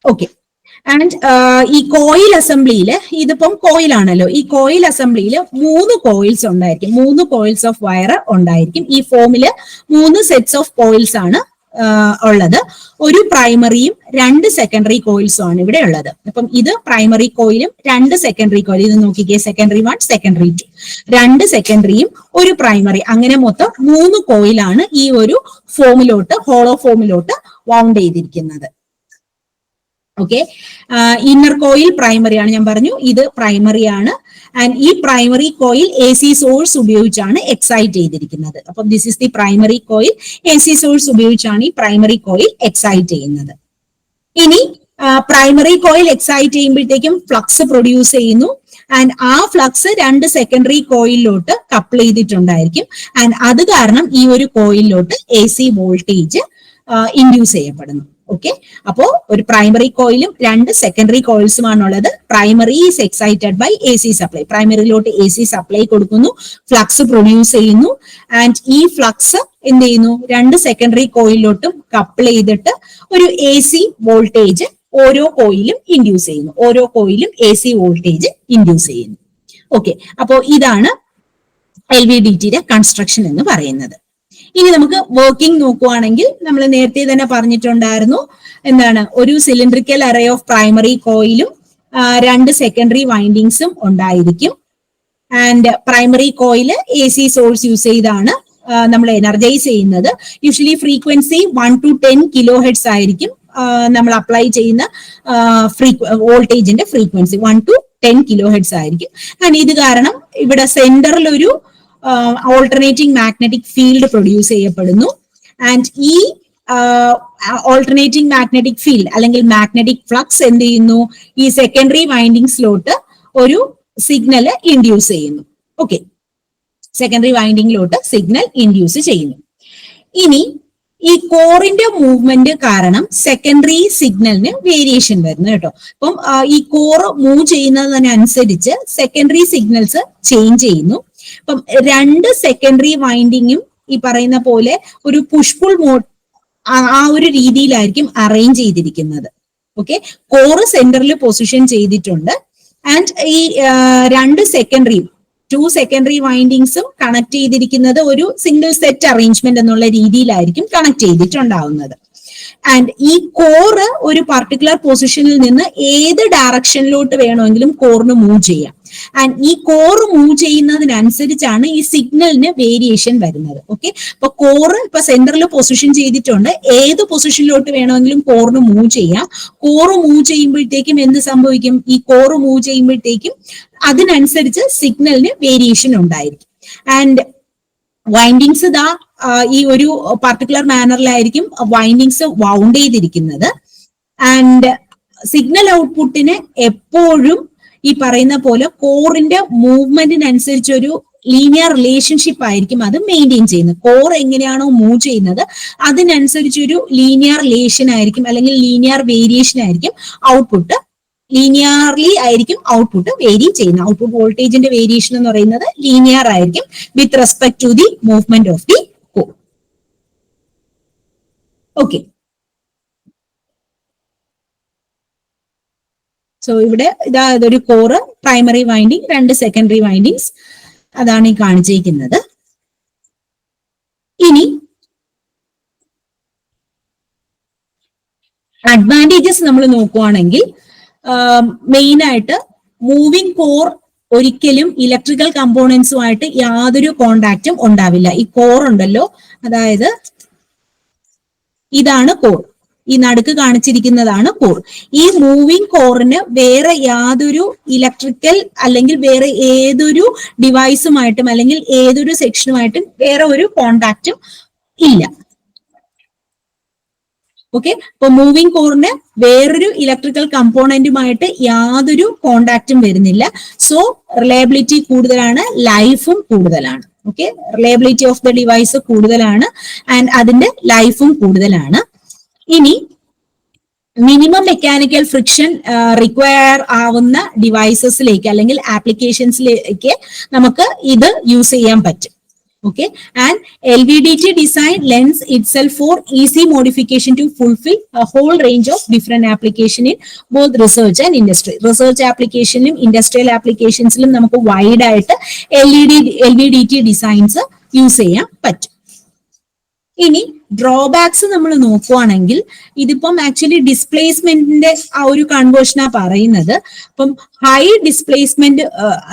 ഓക്കെ, ആൻഡ് ഈ കോയിൽ അസംബ്ലിയില്, ഇതിപ്പം കോയിലാണല്ലോ, ഈ കോയിൽ അസംബ്ലിയിൽ 3 കോയിൽസ് ഉണ്ടായിരിക്കും. 3 കോയിൽസ് ഓഫ് വയർ ഉണ്ടായിരിക്കും. ഈ ഫോമില് 3 സെറ്റ്സ് ഓഫ് കോയിൽസ് ആണ് ഉള്ളത്. ഒരു പ്രൈമറിയും 2 സെക്കൻഡറി കോയിൽസും ആണ് ഇവിടെ ഉള്ളത്. അപ്പം ഇത് പ്രൈമറി കോയിലും 2 സെക്കൻഡറി കോയിൽ, ഇത് നോക്കിക്കേ, സെക്കൻഡറി 1, സെക്കൻഡറി 2, 2 സെക്കൻഡറിയും ഒരു പ്രൈമറി, അങ്ങനെ മൊത്തം 3 കോയിലാണ് ഈ ഒരു ഫോമിലോട്ട്, ഹോളോ ഫോമിലോട്ട് വൗണ്ട് ചെയ്തിരിക്കുന്നത്. ഓക്കെ, ഇന്നർ കോയിൽ പ്രൈമറി ആണ്, ഞാൻ പറഞ്ഞു ഇത് പ്രൈമറി ആണ്. ആൻഡ് ഈ പ്രൈമറി കോയിൽ AC സോഴ്സ് ഉപയോഗിച്ചാണ് എക്സൈറ്റ് ചെയ്തിരിക്കുന്നത്. അപ്പം this is the primary coil. AC source ഉപയോഗിച്ചാണ് ഈ പ്രൈമറി കോയിൽ എക്സൈറ്റ് ചെയ്യുന്നത്. ഇനി പ്രൈമറി കോയിൽ എക്സൈറ്റ് ചെയ്യുമ്പോഴത്തേക്കും ഫ്ലക്സ് പ്രൊഡ്യൂസ് ചെയ്യുന്നു. ആൻഡ് ആ ഫ്ലക്സ് 2 സെക്കൻഡറി കോയിലിലോട്ട് കപ്പിൾ ചെയ്തിട്ടുണ്ടായിരിക്കും. ആൻഡ് അത് കാരണം ഈ ഒരു കോയിലിലോട്ട് AC വോൾട്ടേജ് ഇൻഡ്യൂസ് ചെയ്യപ്പെടുന്നു. ഓക്കെ, അപ്പോ ഒരു പ്രൈമറി കോയിലും 2 സെക്കൻഡറി കോയിൽസുമാണുള്ളത്. Primary is excited by AC supply. പ്രൈമറിയിലോട്ട് AC സപ്ലൈ കൊടുക്കുന്നു, ഫ്ലക്സ് പ്രൊഡ്യൂസ് ചെയ്യുന്നു. ആൻഡ് ഈ ഫ്ലക്സ് എന്ത് ചെയ്യുന്നു, 2 സെക്കൻഡറി കോയിലോട്ടും കപ്പിൾ ചെയ്തിട്ട് ഒരു AC വോൾട്ടേജ് ഓരോ കോയിലും ഇൻഡ്യൂസ് ചെയ്യുന്നു. ഓരോ കോയിലും AC വോൾട്ടേജ് ഇൻഡ്യൂസ് ചെയ്യുന്നു. ഓക്കെ, അപ്പോ ഇതാണ് LVDTയുടെ കൺസ്ട്രക്ഷൻ എന്ന് പറയുന്നത്. ഇനി നമുക്ക് വർക്കിംഗ് നോക്കുവാണെങ്കിൽ നമ്മൾ നേരത്തെ തന്നെ പറഞ്ഞിട്ടുണ്ടായിരുന്നു, എന്താണ്, ഒരു സിലിണ്ടറിക്കൽ അറേ ഓഫ് പ്രൈമറി കോയിലും 2 സെക്കൻഡറി വൈൻഡിങ്സും ഉണ്ടായിരിക്കും. And primary coil AC source use ചെയ്താണ് നമ്മൾ എനർജൈസ് ചെയ്യുന്നത്. Usually frequency 1 to 10 kilohertz ആയിരിക്കും നമ്മൾ അപ്ലൈ ചെയ്യുന്ന വോൾട്ടേജിന്റെ ഫ്രീക്വൻസി 1 to 10 കിലോ ഹെഡ്സ് ആയിരിക്കും. ആൻഡ് ഇത് കാരണം ഇവിടെ സെന്ററിൽ ഒരു ഓൾട്ടർനേറ്റിംഗ് മാഗ്നറ്റിക് ഫീൽഡ് പ്രൊഡ്യൂസ് ചെയ്യപ്പെടുന്നു. ആൻഡ് ഈ ഓൾട്ടർനേറ്റിംഗ് മാഗ്നറ്റിക് ഫീൽഡ് അല്ലെങ്കിൽ മാഗ്നറ്റിക് ഫ്ലക്സ് എന്ത് ചെയ്യുന്നു, ഈ സെക്കൻഡറി വൈൻഡിങ്സിലോട്ട് ഒരു സിഗ്നൽ ഇൻഡ്യൂസ് ചെയ്യുന്നു. ഓക്കെ, സെക്കൻഡറി വൈൻഡിങ്ങിലോട്ട് സിഗ്നൽ ഇൻഡ്യൂസ് ചെയ്യുന്നു. ഇനി ഈ കോറിന്റെ മൂവ്മെന്റ് കാരണം സെക്കൻഡറി സിഗ്നലിന് വേരിയേഷൻ വരുന്നു കേട്ടോ. അപ്പം ഈ കോർ മൂവ് ചെയ്യുന്നതിനനുസരിച്ച് സെക്കൻഡറി സിഗ്നൽസ് ചേഞ്ച് ചെയ്യുന്നു. അപ്പം രണ്ട് സെക്കൻഡറി വൈൻഡിങ്ങും ഈ പറയുന്ന പോലെ ഒരു പുഷ് പുൾ മോഡ് ആ ഒരു രീതിയിലായിരിക്കും അറേഞ്ച് ചെയ്തിരിക്കുന്നത്. ഓക്കെ, കോറ് സെന്ററിൽ പൊസിഷൻ ചെയ്തിട്ടുണ്ട്. ആൻഡ് ഈ ടു സെക്കൻഡറി വൈൻഡിങ്സും കണക്ട് ചെയ്തിരിക്കുന്നത് ഒരു സിംഗിൾ സെറ്റ് അറേഞ്ച്മെന്റ് എന്നുള്ള രീതിയിലായിരിക്കും കണക്ട് ചെയ്തിട്ടുണ്ടാവുന്നത്. ആൻഡ് ഈ കോറ് ഒരു പർട്ടിക്കുലർ പൊസിഷനിൽ നിന്ന് ഏത് ഡയറക്ഷനിലോട്ട് വേണമെങ്കിലും കോറിന് മൂവ് ചെയ്യാം. ആൻഡ് ഈ കോറ് മൂവ് ചെയ്യുന്നതിനനുസരിച്ചാണ് ഈ സിഗ്നലിന് വേരിയേഷൻ വരുന്നത്. ഓക്കെ, അപ്പൊ കോറ് ഇപ്പൊ സെന്ററിൽ പൊസിഷൻ ചെയ്തിട്ടുണ്ട്, ഏത് പൊസിഷനിലോട്ട് വേണമെങ്കിലും കോറിന് മൂവ് ചെയ്യാം. കോറ് മൂവ് ചെയ്യുമ്പോഴത്തേക്കും എന്ത് സംഭവിക്കും, ഈ കോറ് മൂവ് ചെയ്യുമ്പോഴത്തേക്കും അതിനനുസരിച്ച് സിഗ്നലിന് വേരിയേഷൻ ഉണ്ടായിരിക്കും. ആൻഡ് വൈൻഡിങ്സ് ഈ ഒരു പർട്ടിക്കുലർ മാനറിലായിരിക്കും വൈൻഡിങ്സ് വൗണ്ട് ചെയ്തിരിക്കുന്നത്. ആൻഡ് സിഗ്നൽ ഔട്ട്പുട്ടിന് എപ്പോഴും ഈ പറയുന്ന പോലെ കോറിന്റെ മൂവ്മെന്റിനനുസരിച്ച് ഒരു ലീനിയർ റിലേഷൻഷിപ്പ് ആയിരിക്കും അത് മെയിൻറ്റെയിൻ ചെയ്യുന്നത്. കോർ എങ്ങനെയാണോ മൂവ് ചെയ്യുന്നത് അതിനനുസരിച്ചൊരു ലീനിയർ റിലേഷൻ ആയിരിക്കും അല്ലെങ്കിൽ ലീനിയർ വേരിയേഷൻ ആയിരിക്കും ഔട്ട്പുട്ട്. ലീനിയർലി ആയിരിക്കും ഔട്ട്പുട്ട് വേരി ചെയ്യുന്നത്. ഔട്ട്പുട്ട് വോൾട്ടേജിന്റെ വേരിയേഷൻ എന്ന് പറയുന്നത് ലീനിയർ ആയിരിക്കും with respect to the movement of the core. Okay, so ഇവിടെ ഇതൊരു കോറ്, പ്രൈമറി വൈൻഡിങ്, രണ്ട് സെക്കൻഡറി വൈൻഡിങ്സ്, അതാണ് ഈ കാണിച്ചിരിക്കുന്നത്. ഇനി അഡ്വാൻറ്റേജസ് നമ്മൾ നോക്കുവാണെങ്കിൽ മെയിൻ ആയിട്ട് മൂവിംഗ് കോർ ഒരിക്കലും ഇലക്ട്രിക്കൽ കമ്പോണൻസുമായിട്ട് യാതൊരു കോണ്ടാക്റ്റും ഉണ്ടാവില്ല. ഈ കോർ ഉണ്ടല്ലോ, അതായത് ഇതാണ് കോർ, ഈ നടുക്ക് കാണിച്ചിരിക്കുന്നതാണ് കോർ. ഈ മൂവിംഗ് കോറിന് വേറെ യാതൊരു ഇലക്ട്രിക്കൽ അല്ലെങ്കിൽ വേറെ ഏതൊരു ഡിവൈസുമായിട്ടും അല്ലെങ്കിൽ ഏതൊരു സെക്ഷനുമായിട്ടും വേറെ ഒരു കോണ്ടാക്റ്റും ഇല്ല. ഓക്കെ, അപ്പൊ മൂവിംഗ് കോറിന് വേറൊരു ഇലക്ട്രിക്കൽ കമ്പോണന്റുമായിട്ട് യാതൊരു കോണ്ടാക്റ്റും വരുന്നില്ല. സോ റിലയബിലിറ്റി കൂടുതലാണ്, ലൈഫും കൂടുതലാണ്. Okay, reliability of the device കൂടുതലാണ് ആൻഡ് അതിന്റെ ലൈഫും കൂടുതലാണ്. ഇനി മിനിമം മെക്കാനിക്കൽ ഫ്രിക്ഷൻ റിക്വയർ ആവുന്ന ഡിവൈസസിലേക്ക് അല്ലെങ്കിൽ ആപ്ലിക്കേഷൻസിലേക്ക് നമുക്ക് ഇത് യൂസ് ചെയ്യാൻ പറ്റും. Okay, and LVDT design lends itself for easy modification to fulfill a whole range of different application in both research and industry. Research application industrial applications നമുക്ക് wide ആയിട്ട് LVDT designs use ചെയ്യാൻ പറ്റും. ഇനി drawbacks നമ്മൾ നോക്കുവാണെങ്കിൽ ഇതിപ്പം actually ഡിസ്പ്ലേസ്മെന്റിന്റെ ആ ഒരു കൺവേർഷനാ പറയുന്നത്. അപ്പം ഹൈ ഡിസ്പ്ലേസ്മെന്റ്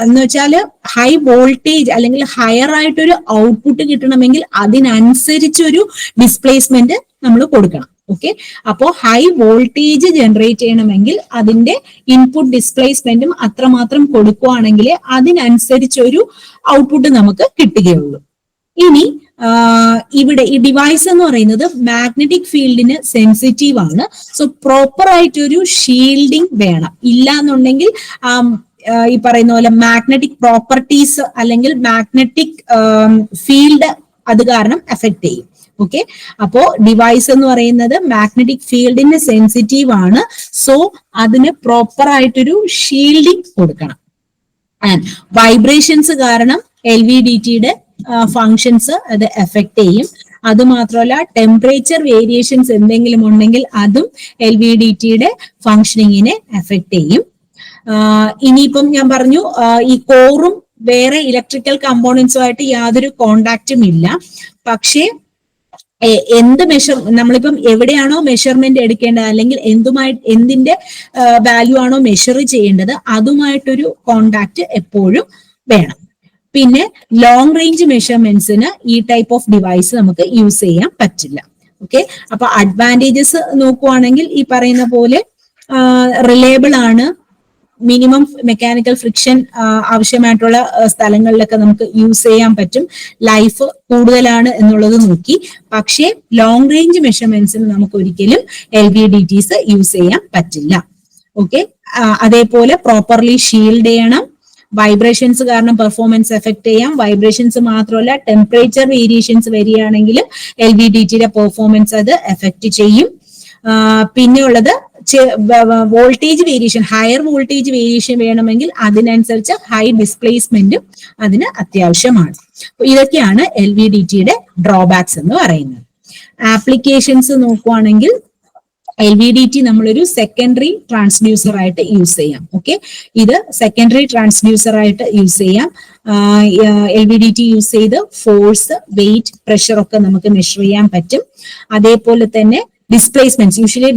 എന്ന് വെച്ചാൽ ഹൈ വോൾട്ടേജ് അല്ലെങ്കിൽ ഹയർ ആയിട്ടൊരു ഔട്ട്പുട്ട് കിട്ടണമെങ്കിൽ അതിനനുസരിച്ചൊരു ഡിസ്പ്ലേസ്മെന്റ് നമ്മൾ കൊടുക്കണം. ഓക്കെ, അപ്പോ ഹൈ വോൾട്ടേജ് ജനറേറ്റ് ചെയ്യണമെങ്കിൽ അതിന്റെ ഇൻപുട്ട് ഡിസ്പ്ലേസ്മെന്റും അത്രമാത്രം കൊടുക്കുകയാണെങ്കിൽ അതിനനുസരിച്ചൊരു ഔട്ട്പുട്ട് നമുക്ക് കിട്ടുകയുള്ളൂ. ഇനി ഇവിടെ ഈ ഡിവൈസ് എന്ന് പറയുന്നത് മാഗ്നറ്റിക് ഫീൽഡിന് സെൻസിറ്റീവ് ആണ്. സോ പ്രോപ്പർ ആയിട്ടൊരു ഷീൽഡിങ് വേണം. ഇല്ല എന്നുണ്ടെങ്കിൽ ഈ പറയുന്ന പോലെ മാഗ്നറ്റിക് പ്രോപ്പർട്ടീസ് അല്ലെങ്കിൽ മാഗ്നറ്റിക് ഫീൽഡ് അത് കാരണം എഫക്ട് ചെയ്യും. ഓക്കെ, അപ്പോ ഡിവൈസ് എന്ന് പറയുന്നത് മാഗ്നറ്റിക് ഫീൽഡിന് സെൻസിറ്റീവ് ആണ്. സോ അതിന് പ്രോപ്പർ ആയിട്ടൊരു ഷീൽഡിങ് കൊടുക്കണം. ആൻഡ് വൈബ്രേഷൻസ് കാരണം LVDTയുടെ ഫങ്ഷൻസ് അത് എഫക്ട് ചെയ്യും. അത് മാത്രമല്ല ടെമ്പറേച്ചർ വേരിയേഷൻസ് എന്തെങ്കിലും ഉണ്ടെങ്കിൽ അതും LVDTയുടെ ഫങ്ഷനിങ്ങിനെ എഫക്ട് ചെയ്യും. ഇനിയിപ്പം ഞാൻ പറഞ്ഞു ഈ കോറും വേറെ ഇലക്ട്രിക്കൽ കമ്പോണൻസുമായിട്ട് യാതൊരു കോണ്ടാക്റ്റും ഇല്ല. പക്ഷേ നമ്മളിപ്പം എവിടെയാണോ മെഷർമെന്റ് എടുക്കേണ്ടത് അല്ലെങ്കിൽ എന്തിന്റെ വാല്യൂ ആണോ മെഷർ ചെയ്യേണ്ടത് അതുമായിട്ടൊരു കോണ്ടാക്ട് എപ്പോഴും വേണം. പിന്നെ ലോങ് റേഞ്ച് മെഷർമെന്റ്സിന് ഈ ടൈപ്പ് ഓഫ് ഡിവൈസ് നമുക്ക് യൂസ് ചെയ്യാൻ പറ്റില്ല. ഓക്കെ, അപ്പൊ അഡ്വാൻറ്റേജസ് നോക്കുവാണെങ്കിൽ ഈ പറയുന്ന പോലെ റിലയബിൾ ആണ്, മിനിമം മെക്കാനിക്കൽ ഫ്രിക്ഷൻ ആവശ്യമായിട്ടുള്ള സ്ഥലങ്ങളിലൊക്കെ നമുക്ക് യൂസ് ചെയ്യാൻ പറ്റും, ലൈഫ് കൂടുതലാണ് എന്നുള്ളത് നോക്കി. പക്ഷേ ലോങ് റേഞ്ച് മെഷർമെന്റ്സിന് നമുക്ക് ഒരിക്കലും LVDTs യൂസ് ചെയ്യാൻ പറ്റില്ല. ഓക്കെ, അതേപോലെ പ്രോപ്പർലി ഷീൽഡ് ചെയ്യണം, വൈബ്രേഷൻസ് കാരണം പെർഫോമൻസ് എഫക്ട് ചെയ്യാം. വൈബ്രേഷൻസ് മാത്രമല്ല, ടെമ്പറേച്ചർ വേരിയേഷൻസ് വരികയാണെങ്കിൽ LVDTയുടെ പെർഫോമൻസ് അത് എഫക്ട് ചെയ്യും. പിന്നെ ഉള്ളത് voltage variation, higher voltage variation വേണമെങ്കിൽ അതിനനുസരിച്ച് ഹൈ ഡിസ്പ്ലേസ്മെന്റും അതിന് അത്യാവശ്യമാണ്. ഇതൊക്കെയാണ് LVDTയുടെ ഡ്രോബാക്സ് എന്ന് പറയുന്നത്. ആപ്ലിക്കേഷൻസ് നോക്കുവാണെങ്കിൽ LVDT നമ്മളൊരു സെക്കൻഡറി ട്രാൻസ്ഡ്യൂസർ ആയിട്ട് യൂസ് ചെയ്യാം. ഓക്കെ, ഇത് സെക്കൻഡറി ട്രാൻസ്ഡ്യൂസർ ആയിട്ട് യൂസ് ചെയ്യാം. LVDT യൂസ് ചെയ്ത് ഫോഴ്സ്, വെയിറ്റ്, പ്രഷർ ഒക്കെ നമുക്ക് മെഷർ ചെയ്യാൻ പറ്റും. അതേപോലെ തന്നെ ഡിസ്പ്ലേസ്മെന്റ്, യൂഷ്വലി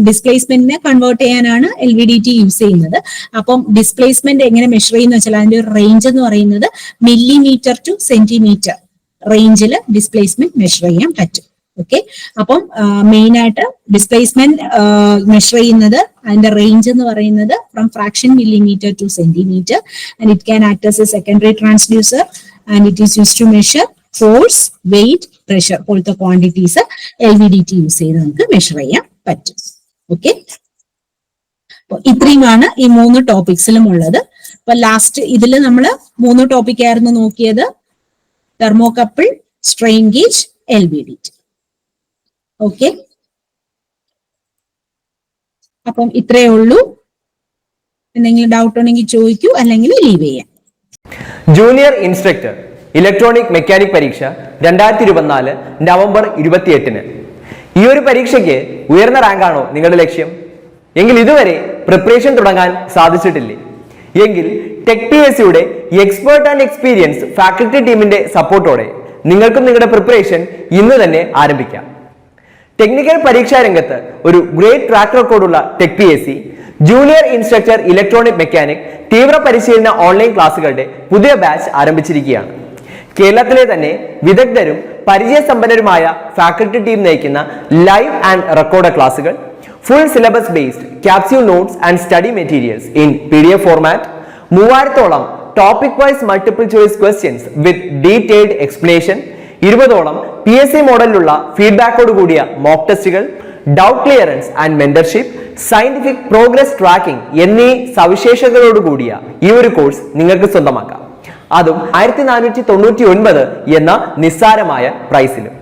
ഡിസ്പ്ലേസ്മെന്റിനെ കൺവേർട്ട് ചെയ്യാനാണ് LVDT യൂസ് ചെയ്യുന്നത്. അപ്പം ഡിസ്പ്ലേസ്മെന്റ് എങ്ങനെ മെഷർ ചെയ്യുന്ന വെച്ചാൽ അതിന്റെ ഒരു റേഞ്ച് എന്ന് പറയുന്നത് മില്ലിമീറ്റർ ടു സെന്റിമീറ്റർ റേഞ്ചിൽ ഡിസ്പ്ലേസ്മെന്റ് മെഷർ ചെയ്യാൻ പറ്റും. ഓക്കെ, അപ്പം മെയിൻ ആയിട്ട് ഡിസ്പ്ലേസ്മെന്റ് മെഷർ ചെയ്യുന്നത് അതിന്റെ റേഞ്ച് എന്ന് പറയുന്നത് from fraction millimetre to centimetre, and it can act as a secondary transducer and it is used to measure force, weight, pressure പോലത്തെ ക്വാണ്ടിറ്റീസ് LVDT യൂസ് ചെയ്ത് നമുക്ക് മെഷർ ചെയ്യാൻ പറ്റും. ഓക്കെ, ഇത്രയുമാണ് ഈ 3 ടോപ്പിക്സിലും ഉള്ളത്. അപ്പൊ ലാസ്റ്റ് ഇതിൽ നമ്മൾ 3 ടോപ്പിക് ആയിരുന്നു നോക്കിയത്: thermocouple, strain gauge, LVDT. Okay, അപ്പം ഇത്രയേ ഉള്ളൂ. എന്തെങ്കിലും ഡൗട്ട് ഉണ്ടെങ്കിൽ ചോദിക്കൂ, അല്ലെങ്കിൽ ലീവ് ചെയ്യാം. ജൂനിയർ ഇൻസ്ട്രക്ടർ ഇലക്ട്രോണിക് മെക്കാനിക് പരീക്ഷ 2024 നവംബർ 28. ഈ ഒരു പരീക്ഷയ്ക്ക് ഉയർന്ന റാങ്കാണോ നിങ്ങളുടെ ലക്ഷ്യം? എങ്കിൽ ഇതുവരെ പ്രിപ്പറേഷൻ തുടങ്ങാൻ സാധിച്ചിട്ടില്ലേ? എങ്കിൽ ടെക് PSCയുടെ എക്സ്പേർട്ട് ആൻഡ് എക്സ്പീരിയൻസ് ഫാക്കൽറ്റി ടീമിന്റെ സപ്പോർട്ടോടെ നിങ്ങൾക്കും നിങ്ങളുടെ പ്രിപ്പറേഷൻ ഇന്ന് തന്നെ ആരംഭിക്കാം. ടെക്നിക്കൽ പരീക്ഷാ രംഗത്ത് ഒരു ഗ്രേറ്റ് ട്രാക്ക് റെക്കോർഡുള്ള tech PSC junior instructor electronic mechanic തീവ്ര പരിശീലന ഓൺലൈൻ ക്ലാസുകളുടെ പുതിയ ബാച്ച് ആരംഭിച്ചിരിക്കുകയാണ്. കേരളത്തിലെ തന്നെ വിദഗ്ധരും പരിചയസമ്പന്നരുമായ ഫാക്കൽറ്റി ടീം നയിക്കുന്ന ലൈവ് ആൻഡ് റെക്കോർഡ് ക്ലാസുകൾ, full syllabus based capsule notes and study materials in PDF format, 3000ഓളം topic wise multiple choice questions with detailed explanation, 20ഓളം PSC മോഡലിലുള്ള ഫീഡ്ബാക്കോട് കൂടിയ മോക്ക് ടെസ്റ്റുകൾ, doubt clearance and mentorship, scientific progress tracking എന്നീ സവിശേഷതകളോട് കൂടിയ ഈ ഒരു കോഴ്സ് നിങ്ങൾക്ക് സ്വന്തമാക്കാം. അതും 1499 എന്ന നിസ്സാരമായ പ്രൈസിലും.